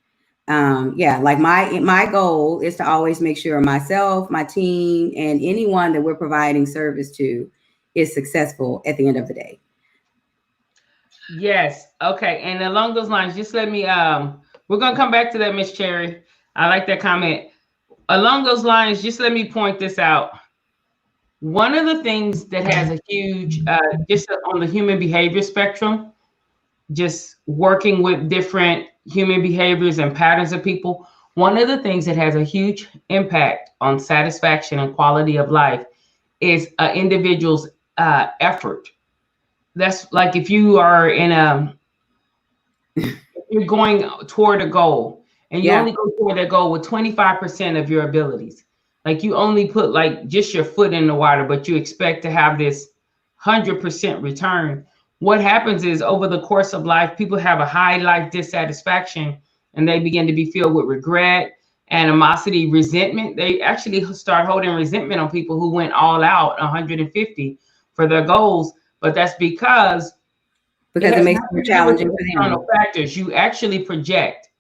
Yeah, like my goal is to always make sure myself, my team, and anyone that we're providing service to is successful at the end of the day. Yes. Okay. And along those lines, just let me we're gonna come back to that, Miss Cherry. I like that comment. Along those lines, just let me point this out. One of the things that has a huge just on the human behavior spectrum, just working with different human behaviors and patterns of people, one of the things that has a huge impact on satisfaction and quality of life is an individual's effort. That's like if you are you're going toward a goal and you Yeah. only go toward that goal with 25% of your abilities. Like you only put like just your foot in the water, but you expect to have this 100% return. What happens is over the course of life, people have a high life dissatisfaction and they begin to be filled with regret, animosity, resentment. They actually start holding resentment on people who went all out 150 for their goals. But that's because it Because it has makes it more nothing to do with challenging the for external them. factors. You actually project.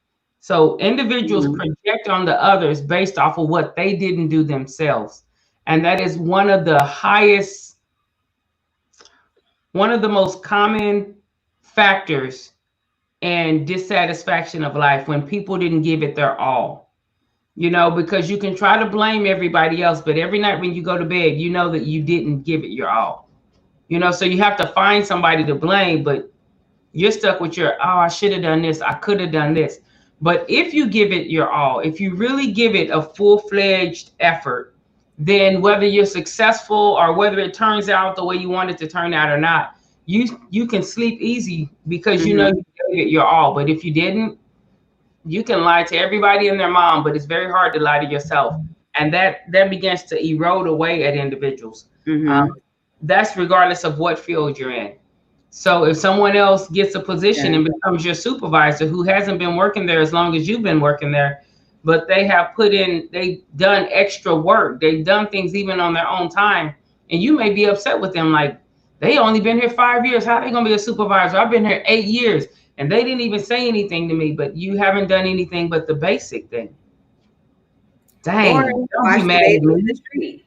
So individuals Mhm. project on the others based off of what they didn't do themselves. And that is one of the highest, one of the most common factors in dissatisfaction of life when people didn't give it their all. Because you can try to blame everybody else, but every night when you go to bed, you know that you didn't give it your all. So you have to find somebody to blame, but you're stuck with I should have done this, I could have done this. But if you give it your all, if you really give it a full-fledged effort, then whether you're successful or whether it turns out the way you want it to turn out or not, you can sleep easy because you know Mhm. you gave it your all. But if you didn't, you can lie to everybody and their mom, but it's very hard to lie to yourself. And that begins to erode away at individuals. Um, Mhm. that's regardless of what field you're in. So if someone else gets a position Yeah. and becomes your supervisor who hasn't been working there as long as you've been working there, but they've done extra work, they've done things even on their own time, and you may be upset with them like, they only been here 5 years. How are they gonna be a supervisor? I've been here 8 years and they didn't even say anything to me, but you haven't done anything but the basic thing. Or Dang, don't be watch the mad at baby in the me. street.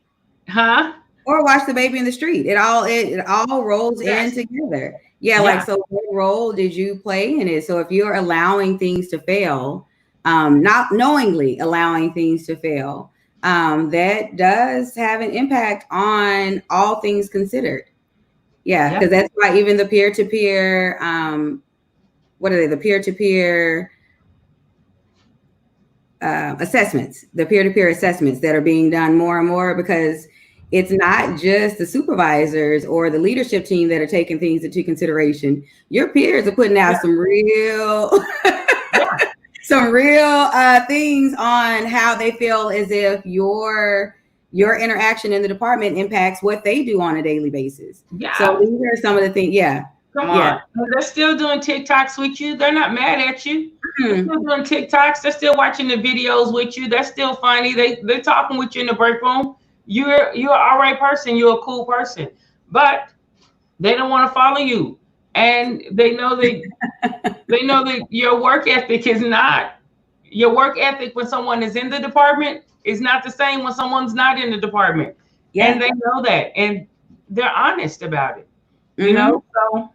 Huh? Or watch the baby in the street. It all rolls in Yes. together. Yeah, like, so what role did you play in it? So if you're allowing things to fail, not knowingly allowing things to fail, that does have an impact on all things considered. Yeah, because that's why even the peer-to-peer, what are they? The peer-to-peer assessments, the peer-to-peer assessments that are being done more and more, because it's not just the supervisors or the leadership team that are taking things into consideration. Your peers are putting out some real some real things on how they feel as if your interaction in the department impacts what they do on a daily basis. Yeah. So these are some of the things. Yeah. Come on. They're still doing TikToks with you. They're not mad at you. They're still doing TikToks. They're still watching the videos with you. They're still funny. They're talking with you in the break room. You're an all right person. You're a cool person. But they don't want to follow you. And they know that your work ethic is not, your work ethic when someone is in the department is not the same when someone's not in the department. Yeah. And they know that. And they're honest about it. You know, so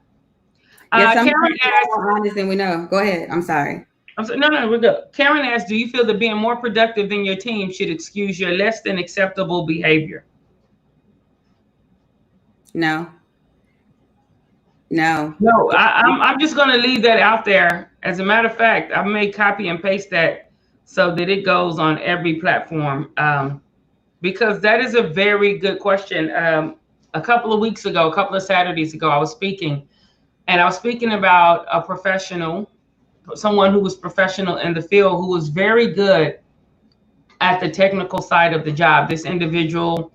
Karen asked, more honest than we know. Go ahead. I'm sorry. No, we're good. Karen asked, do you feel that being more productive than your team should excuse your less than acceptable behavior? No. I'm just going to leave that out there. As a matter of fact, I may copy and paste that so that it goes on every platform, because that is a very good question. A couple of Saturdays ago, I was speaking, and I was speaking about a professional, someone who was professional in the field, who was very good at the technical side of the job. This individual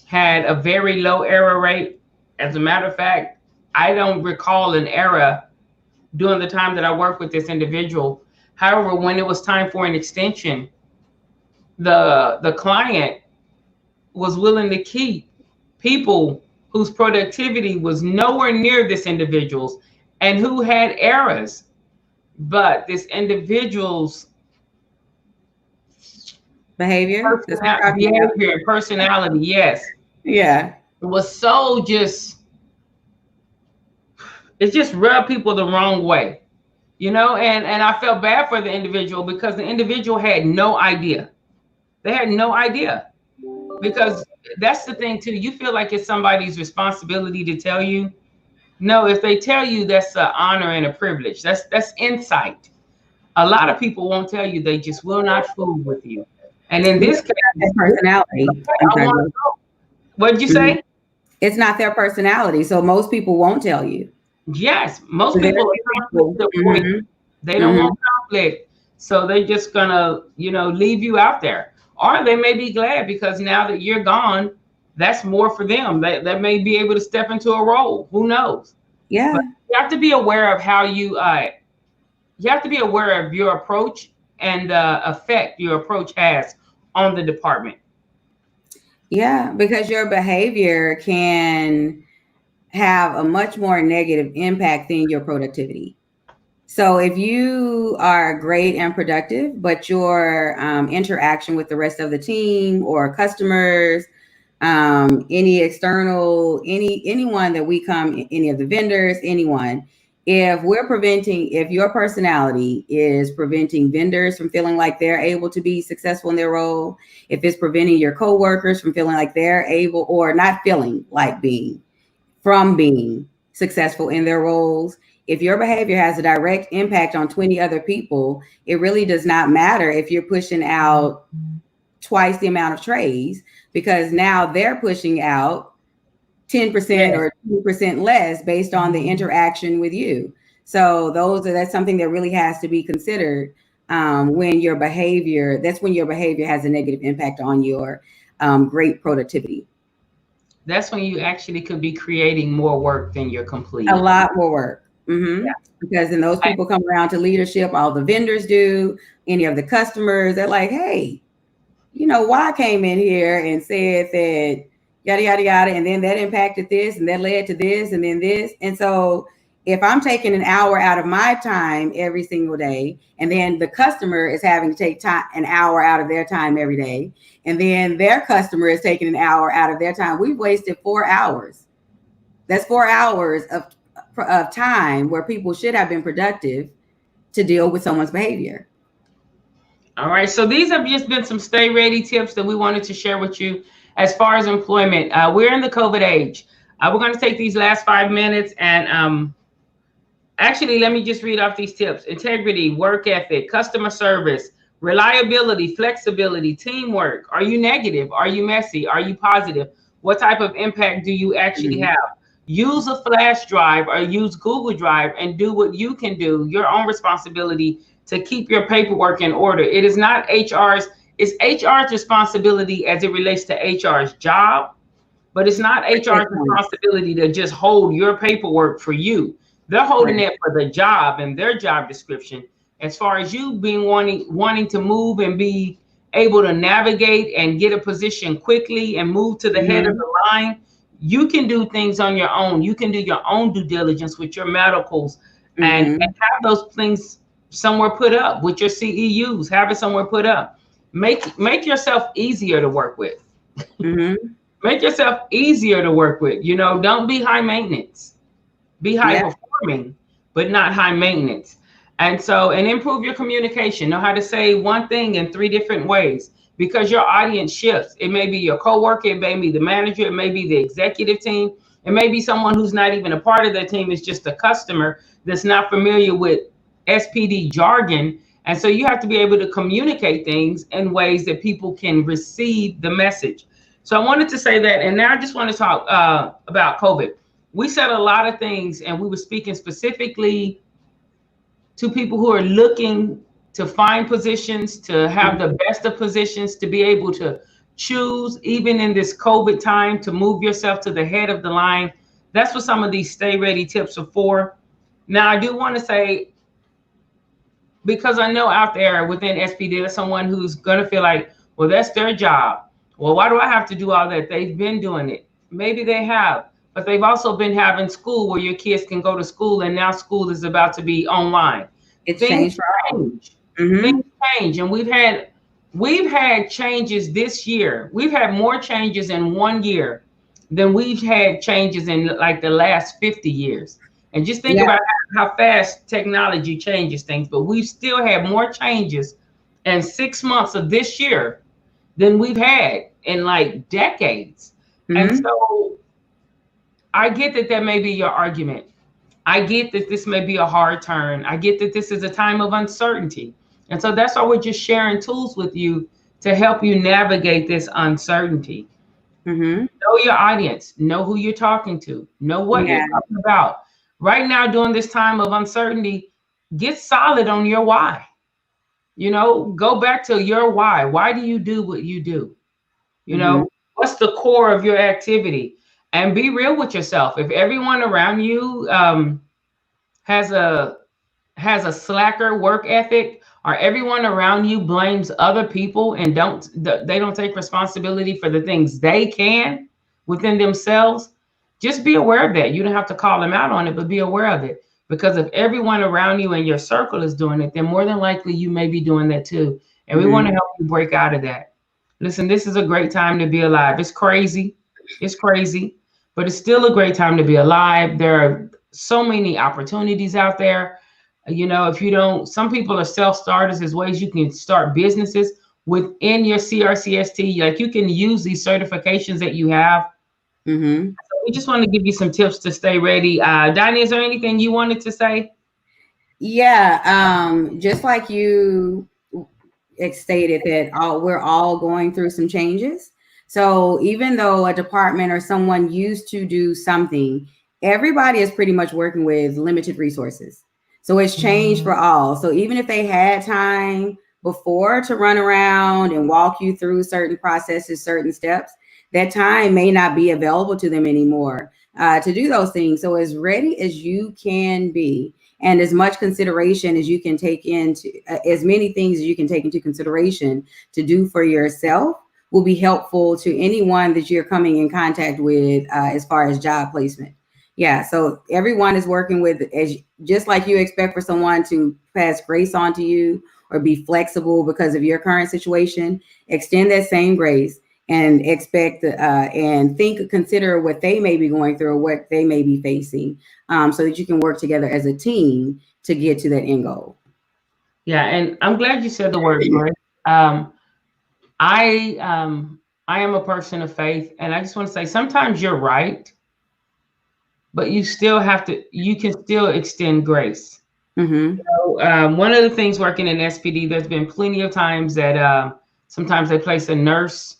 had a very low error rate. As a matter of fact, I don't recall an error during the time that I worked with this individual. However, when it was time for an extension, the client was willing to keep people whose productivity was nowhere near this individual's and who had errors. But this individual's behavior and personality, yes. Yeah. It was so it just rubbed people the wrong way, you know, and I felt bad for the individual because the individual had no idea. They had no idea, because that's the thing too. You feel like it's somebody's responsibility to tell you. No, if they tell you, that's an honor and a privilege. That's insight. A lot of people won't tell you. They just will not fool with you. And in this case, personality. What'd you say? It's not their personality. So most people won't tell you. Yes, most people they don't want conflict, so they're just gonna, leave you out there, or they may be glad because now that you're gone, that's more for them. That may be able to step into a role. Who knows? Yeah, but you have to be aware of how you have to be aware of your approach and the effect your approach has on the department. Yeah, because your behavior can have a much more negative impact than your productivity. So if you are great and productive, but your interaction with the rest of the team or customers, any external, anyone that we come, any of the vendors, anyone, if your personality is preventing vendors from feeling like they're able to be successful in their role, if it's preventing your coworkers from feeling like they're able or not feeling like being successful in their roles, if your behavior has a direct impact on 20 other people, it really does not matter if you're pushing out twice the amount of trays, because now they're pushing out 10% or 2% less based on the interaction with you. So that's something that really has to be considered when your behavior has a negative impact on your great productivity. That's when you actually could be creating more work than you're completing. A lot more work. Mm-hmm. Yeah. Because then those people come around to leadership, all the vendors do, any of the customers, they're like, hey, why came in here and said that yada, yada, yada, and then that impacted this, and that led to this, and then this. And so if I'm taking an hour out of my time every single day, and then the customer is having to take an hour out of their time every day, and then their customer is taking an hour out of their time, we've wasted 4 hours. That's 4 hours of time where people should have been productive to deal with someone's behavior. All right. So these have just been some stay ready tips that we wanted to share with you as far as employment. We're in the COVID age. We're going to take these last 5 minutes and actually, let me just read off these tips: integrity, work ethic, customer service, reliability, flexibility, teamwork. Are you negative? Are you messy? Are you positive? What type of impact do you actually Mm-hmm. have? Use a flash drive or use Google Drive and do what you can do, your own responsibility to keep your paperwork in order. It is not HR's, it's HR's responsibility as it relates to HR's job, but it's not Great HR's point. responsibility to just hold your paperwork for you. They're holding Right. it for the job and their job description. As far as you being wanting to move and be able to navigate and get a position quickly and move to the head of Mm-hmm. the line, you can do things on your own. You can do your own due diligence with your medicals and Mm-hmm. have those things somewhere put up with your CEUs. Have it somewhere put up. Make yourself easier to work with. Mm-hmm. Make yourself easier to work with. You know, don't be high maintenance. Be high Yeah. performing, but not high maintenance. And improve your communication. Know how to say one thing in three different ways because your audience shifts. It may be your coworker, it may be the manager, it may be the executive team, it may be someone who's not even a part of their team, it's just a customer that's not familiar with SPD jargon. And so you have to be able to communicate things in ways that people can receive the message. So I wanted to say that. And now I just want to talk about COVID. We said a lot of things, and we were speaking specifically to people who are looking to find positions, to have the best of positions, to be able to choose, even in this COVID time, to move yourself to the head of the line. That's what some of these stay ready tips are for. Now, I do want to say, because I know out there within SPD, there's someone who's going to feel like, well, that's their job. Well, why do I have to do all that? They've been doing it. Maybe they have, but they've also been having school where your kids can go to school, and now school is about to be online. It's Things changed for all. change. Things Mm-hmm. change, and we've had changes this year. We've had more changes in 1 year than we've had changes in like the last 50 years. And just think Yeah. about how fast technology changes things, but we've still had more changes in 6 months of this year than we've had in like decades. And Mm-hmm. so I get that that may be your argument. I get that this may be a hard turn. I get that this is a time of uncertainty. And so that's why we're just sharing tools with you to help you navigate this uncertainty. Mm-hmm. Know your audience, know who you're talking to, know what you're Yeah. talking about. Right now, during this time of uncertainty, get solid on your why. You know, go back to your why. Why do you do what you do? You Mm-hmm. know, what's the core of your activity? And be real with yourself. If everyone around you has a slacker work ethic, or everyone around you blames other people and they don't take responsibility for the things they can within themselves, just be aware of that. You don't have to call them out on it, but be aware of it, because if everyone around you in your circle is doing it, then more than likely you may be doing that too, and we want Mm-hmm. to help you break out of that. Listen, this is a great time to be alive. It's crazy, but it's still a great time to be alive. There are so many opportunities out there. You know, if you don't, some people are self-starters. There's ways you can start businesses within your CRCST. Like, you can use these certifications that you have. Mm-hmm. So we just want to give you some tips to stay ready. Dinah, is there anything you wanted to say? Yeah. Just like you stated that we're all going through some changes. So even though a department or someone used to do something, everybody is pretty much working with limited resources. So it's changed for all. So even if they had time before to run around and walk you through certain processes, certain steps, that time may not be available to them anymore to do those things. So as ready as you can be, and as much consideration as you can take into as many things as you can take into consideration to do for yourself will be helpful to anyone that you're coming in contact with as far as job placement. Yeah, so everyone is working with, as just like you expect for someone to pass grace on to you or be flexible because of your current situation, extend that same grace and expect and consider what they may be going through or what they may be facing, so that you can work together as a team to get to that end goal. Yeah, and I'm glad you said the word grace. I I am a person of faith, and I just want to say sometimes you're right, but you still have to. You can still extend grace. Mm-hmm. So, one of the things working in SPD, there's been plenty of times that sometimes they place a nurse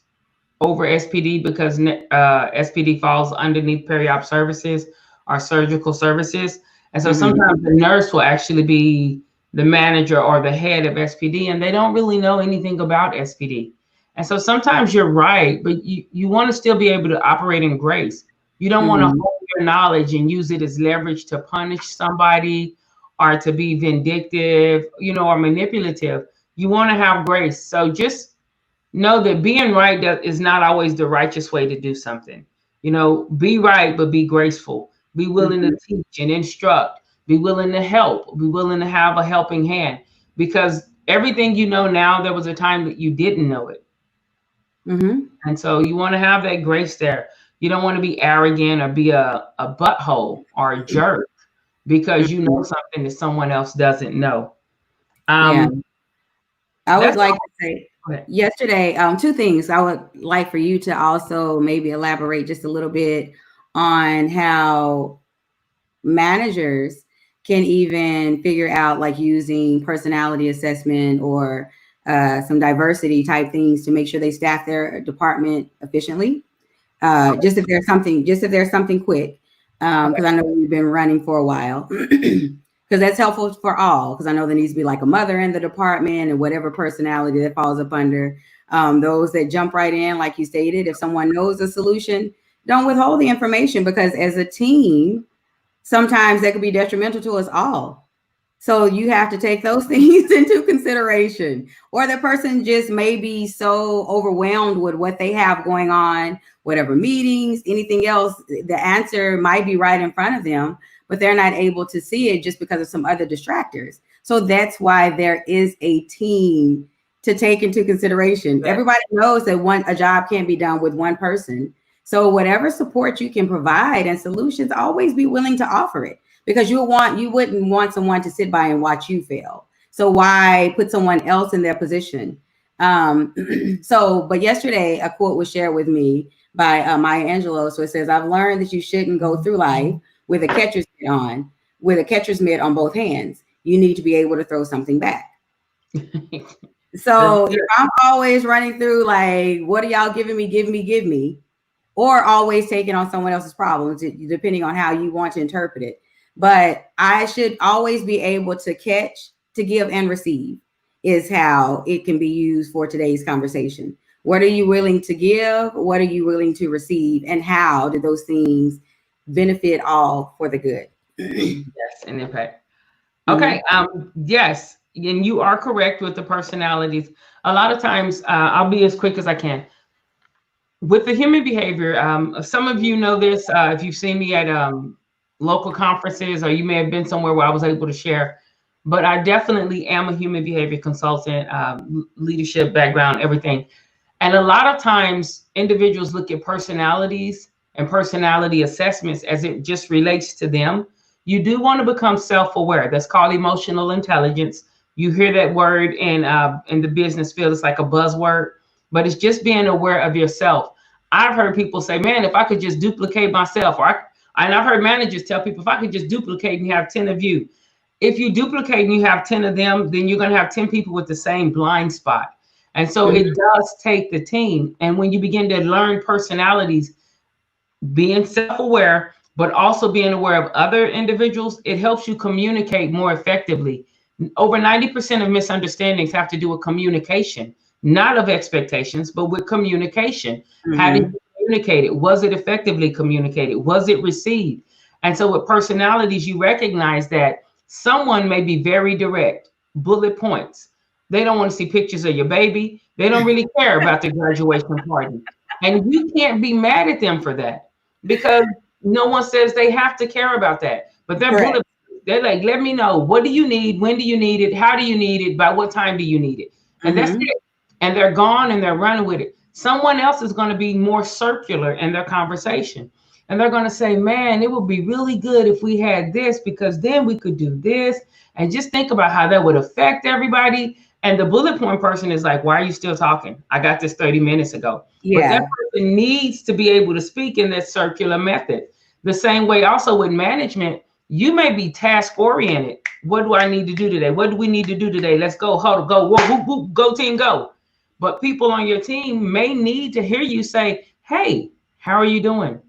over SPD because SPD falls underneath peri-op services or surgical services. And so Mm-hmm. sometimes the nurse will actually be the manager or the head of SPD, and they don't really know anything about SPD. And so sometimes you're right, but you want to still be able to operate in grace. You don't want to Mm-hmm. hold your knowledge and use it as leverage to punish somebody or to be vindictive, or manipulative. You want to have grace. So just know that being right is not always the righteous way to do something. Be right, but be graceful. Be willing to Mm-hmm. teach and instruct. Be willing to help. Be willing to have a helping hand. Because everything you know now, there was a time that you didn't know it. Mm-hmm. And so you want to have that grace there. You don't want to be arrogant or be a butthole or a jerk because you know Mm-hmm. something that someone else doesn't know. Yeah. Um, I would that's like to say all. yesterday, two things I would like for you to also maybe elaborate just a little bit on how managers can even figure out, like, using personality assessment or some diversity type things to make sure they staff their department efficiently. Just if there's something quick, because I know you've been running for a while. Because that's helpful for all. Because I know there needs to be like a mother in the department and whatever personality that falls up under. Those that jump right in, like you stated, if someone knows a solution, don't withhold the information, because as a team, sometimes that could be detrimental to us all. So you have to take those things into consideration. Or the person just may be so overwhelmed with what they have going on, whatever meetings, anything else, the answer might be right in front of them, but they're not able to see it just because of some other distractors. So that's why there is a team to take into consideration. Everybody knows that a job can't be done with one person. So whatever support you can provide and solutions, always be willing to offer it, because you wouldn't want someone to sit by and watch you fail. So why put someone else in their position? But yesterday a quote was shared with me by Maya Angelou. So it says, "I've learned that you shouldn't go through life with a catcher's mitt on both hands. You need to be able to throw something back." So if I'm always running through like, what are y'all giving me, give me, or always taking on someone else's problems, depending on how you want to interpret it. But I should always be able to catch, to give, and receive is how it can be used for today's conversation. What are you willing to give? What are you willing to receive? And how do those things benefit all for the good? Yes, and impact. Mm-hmm. Okay. Yes, and you are correct with the personalities. A lot of times, I'll be as quick as I can with the human behavior. Some of you know this if you've seen me at local conferences, or you may have been somewhere where I was able to share. But I definitely am a human behavior consultant, leadership background, everything. And a lot of times, individuals look at personalities and personality assessments as it just relates to them. You do want to become self-aware. That's called emotional intelligence. You hear that word in the business field. It's like a buzzword, but it's just being aware of yourself. I've heard people say, "Man, if I could just duplicate myself," and I've heard managers tell people, "If I could just duplicate and have 10 of you." If you duplicate and you have 10 of them, then you're going to have 10 people with the same blind spot. And so Mm-hmm. it does take the team. And when you begin to learn personalities, being self-aware, but also being aware of other individuals, it helps you communicate more effectively. Over 90% of misunderstandings have to do with communication, not of expectations, but with communication. How did Mm-hmm. you communicate it? Was it effectively communicated? Was it received? And so with personalities, you recognize that someone may be very direct, bullet points. They don't want to see pictures of your baby. They don't really care about the graduation party. And you can't be mad at them for that, because no one says they have to care about that. But they're Correct. bullet. They're like, "Let me know, what do you need? When do you need it? How do you need it? By what time do you need it?" And that's Mm-hmm. it. And they're gone and they're running with it. someone else is going to be more circular in their conversation. And they're going to say, man, it would be really good if we had this, because then we could do this. And just think about how that would affect everybody. And the bullet point person is like, why are you still talking? I got this 30 minutes ago. But that Yeah. person needs to be able to speak in that circular method. The same way also with management, you may be task oriented. What do I need to do today? What do we need to do today? Let's go, huddle, go, whoop, whoop, whoop, go team, go. But people on your team may need to hear you say, hey, how are you doing?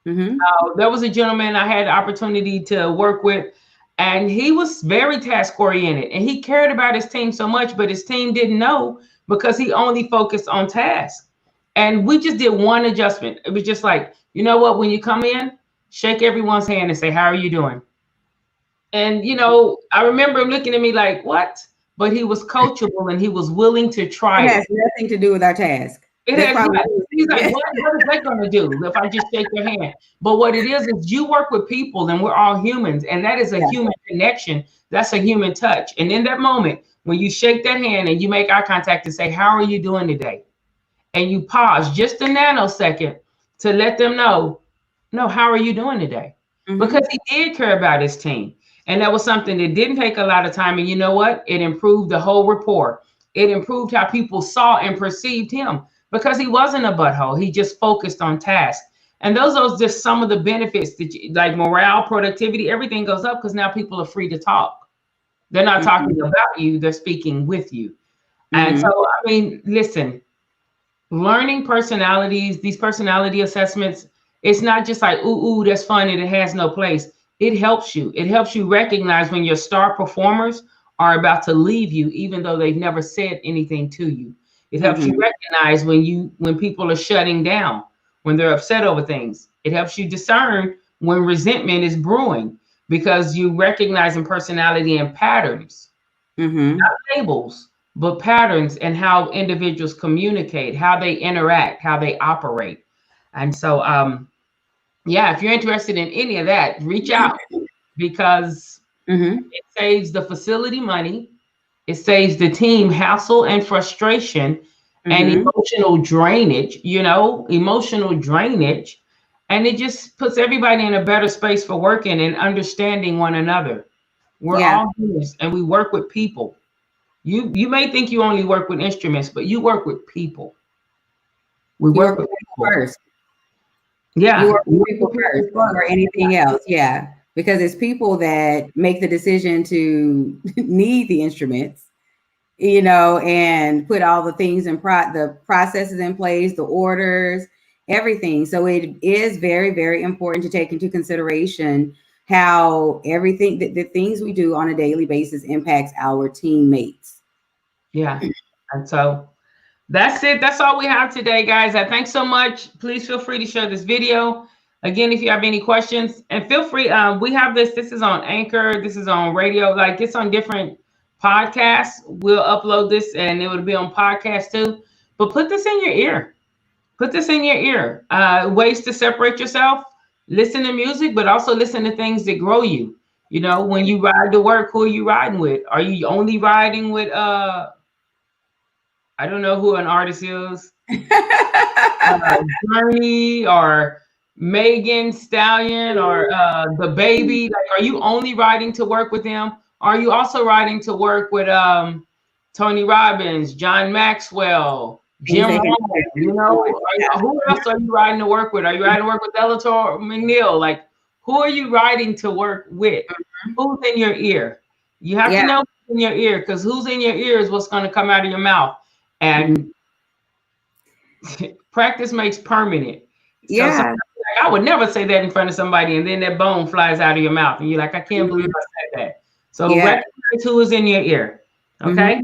There was a gentleman I had the opportunity to work with, and he was very task oriented, and he cared about his team so much, but his team didn't know because he only focused on tasks. And we just did one adjustment. It was just like, you know what, when you come in, shake everyone's hand and say, how are you doing? And, I remember him looking at me like, what? But he was coachable and he was willing to try It it. has nothing to do with our task. It has not. He's like, what is that going to do if I just shake your hand? But what it is you work with people and we're all humans. And that is a human connection. That's a human touch. And in that moment, when you shake that hand and you make eye contact and say, how are you doing today? And you pause just a nanosecond to let them know, no, how are you doing today? Because he did care about his team. And that was something that didn't take a lot of time. And you know what? It improved the whole rapport. It improved how people saw and perceived him because he wasn't a butthole. He just focused on tasks. And those are just some of the benefits that like morale, productivity, everything goes up because now people are free to talk. They're not talking about you, they're speaking with you. And so, I mean, listen, learning personalities, these personality assessments, it's not just like, ooh, that's fun and it has no place. It helps you. It helps you recognize when your star performers are about to leave you, even though they've never said anything to you. It helps you recognize when people are shutting down, when they're upset over things. It helps you discern when resentment is brewing because you recognize in personality and patterns, not labels, but patterns and how individuals communicate, how they interact, how they operate. And so, yeah, if you're interested in any of that, reach out because it saves the facility money, it saves the team hassle and frustration and emotional drainage, emotional drainage. And it just puts everybody in a better space for working and understanding one another. We're all humans and we work with people. You may think you only work with instruments, but you work with people. We work with people first. Yeah. You work with people first before anything else. Yeah. Because it's people that make the decision to need the instruments, and put all the things in the processes in place, the orders, everything. So it is very, very important to take into consideration how everything, the things we do on a daily basis impacts our teammates. Yeah. And so that's it. That's all we have today, guys. I thanks so much. Please feel free to share this video. Again, if you have any questions, and feel free, we have this is on Anchor, this is on radio, like it's on different podcasts. We'll upload this and it will be on podcast too. But put this in your ear. Put this in your ear. Ways to separate yourself. Listen to music, but also listen to things that grow you. When you ride to work, who are you riding with? Are you only riding with I don't know who an artist is. Journey or Megan Stallion or the baby. Like, are you only riding to work with them? Are you also riding to work with Tony Robbins, John Maxwell, Jim Rohn? Who else are you riding to work with? Are you riding to work with Delator McNeil? Like, who are you riding to work with? Who's in your ear? You have to know who's in your ear, because who's in your ear is what's going to come out of your mouth. And practice makes permanent. So like, I would never say that in front of somebody, and then that bone flies out of your mouth, and you're like, I can't believe I said that. So recognize who is in your ear. Okay.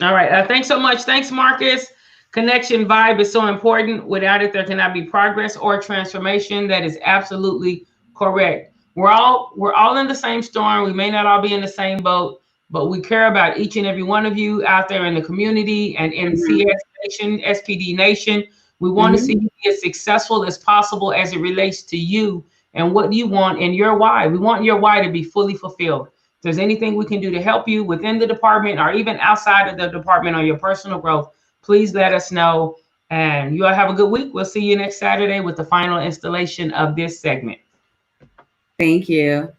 All right. Thanks so much. Thanks, Marcus. Connection vibe is so important. Without it, there cannot be progress or transformation. That is absolutely correct. We're all in the same storm. We may not all be in the same boat, but we care about each and every one of you out there in the community and in CS Nation, SPD Nation. We want to see you be as successful as possible as it relates to you and what you want and your why. We want your why to be fully fulfilled. If there's anything we can do to help you within the department or even outside of the department on your personal growth, please let us know. And you all have a good week. We'll see you next Saturday with the final installation of this segment. Thank you.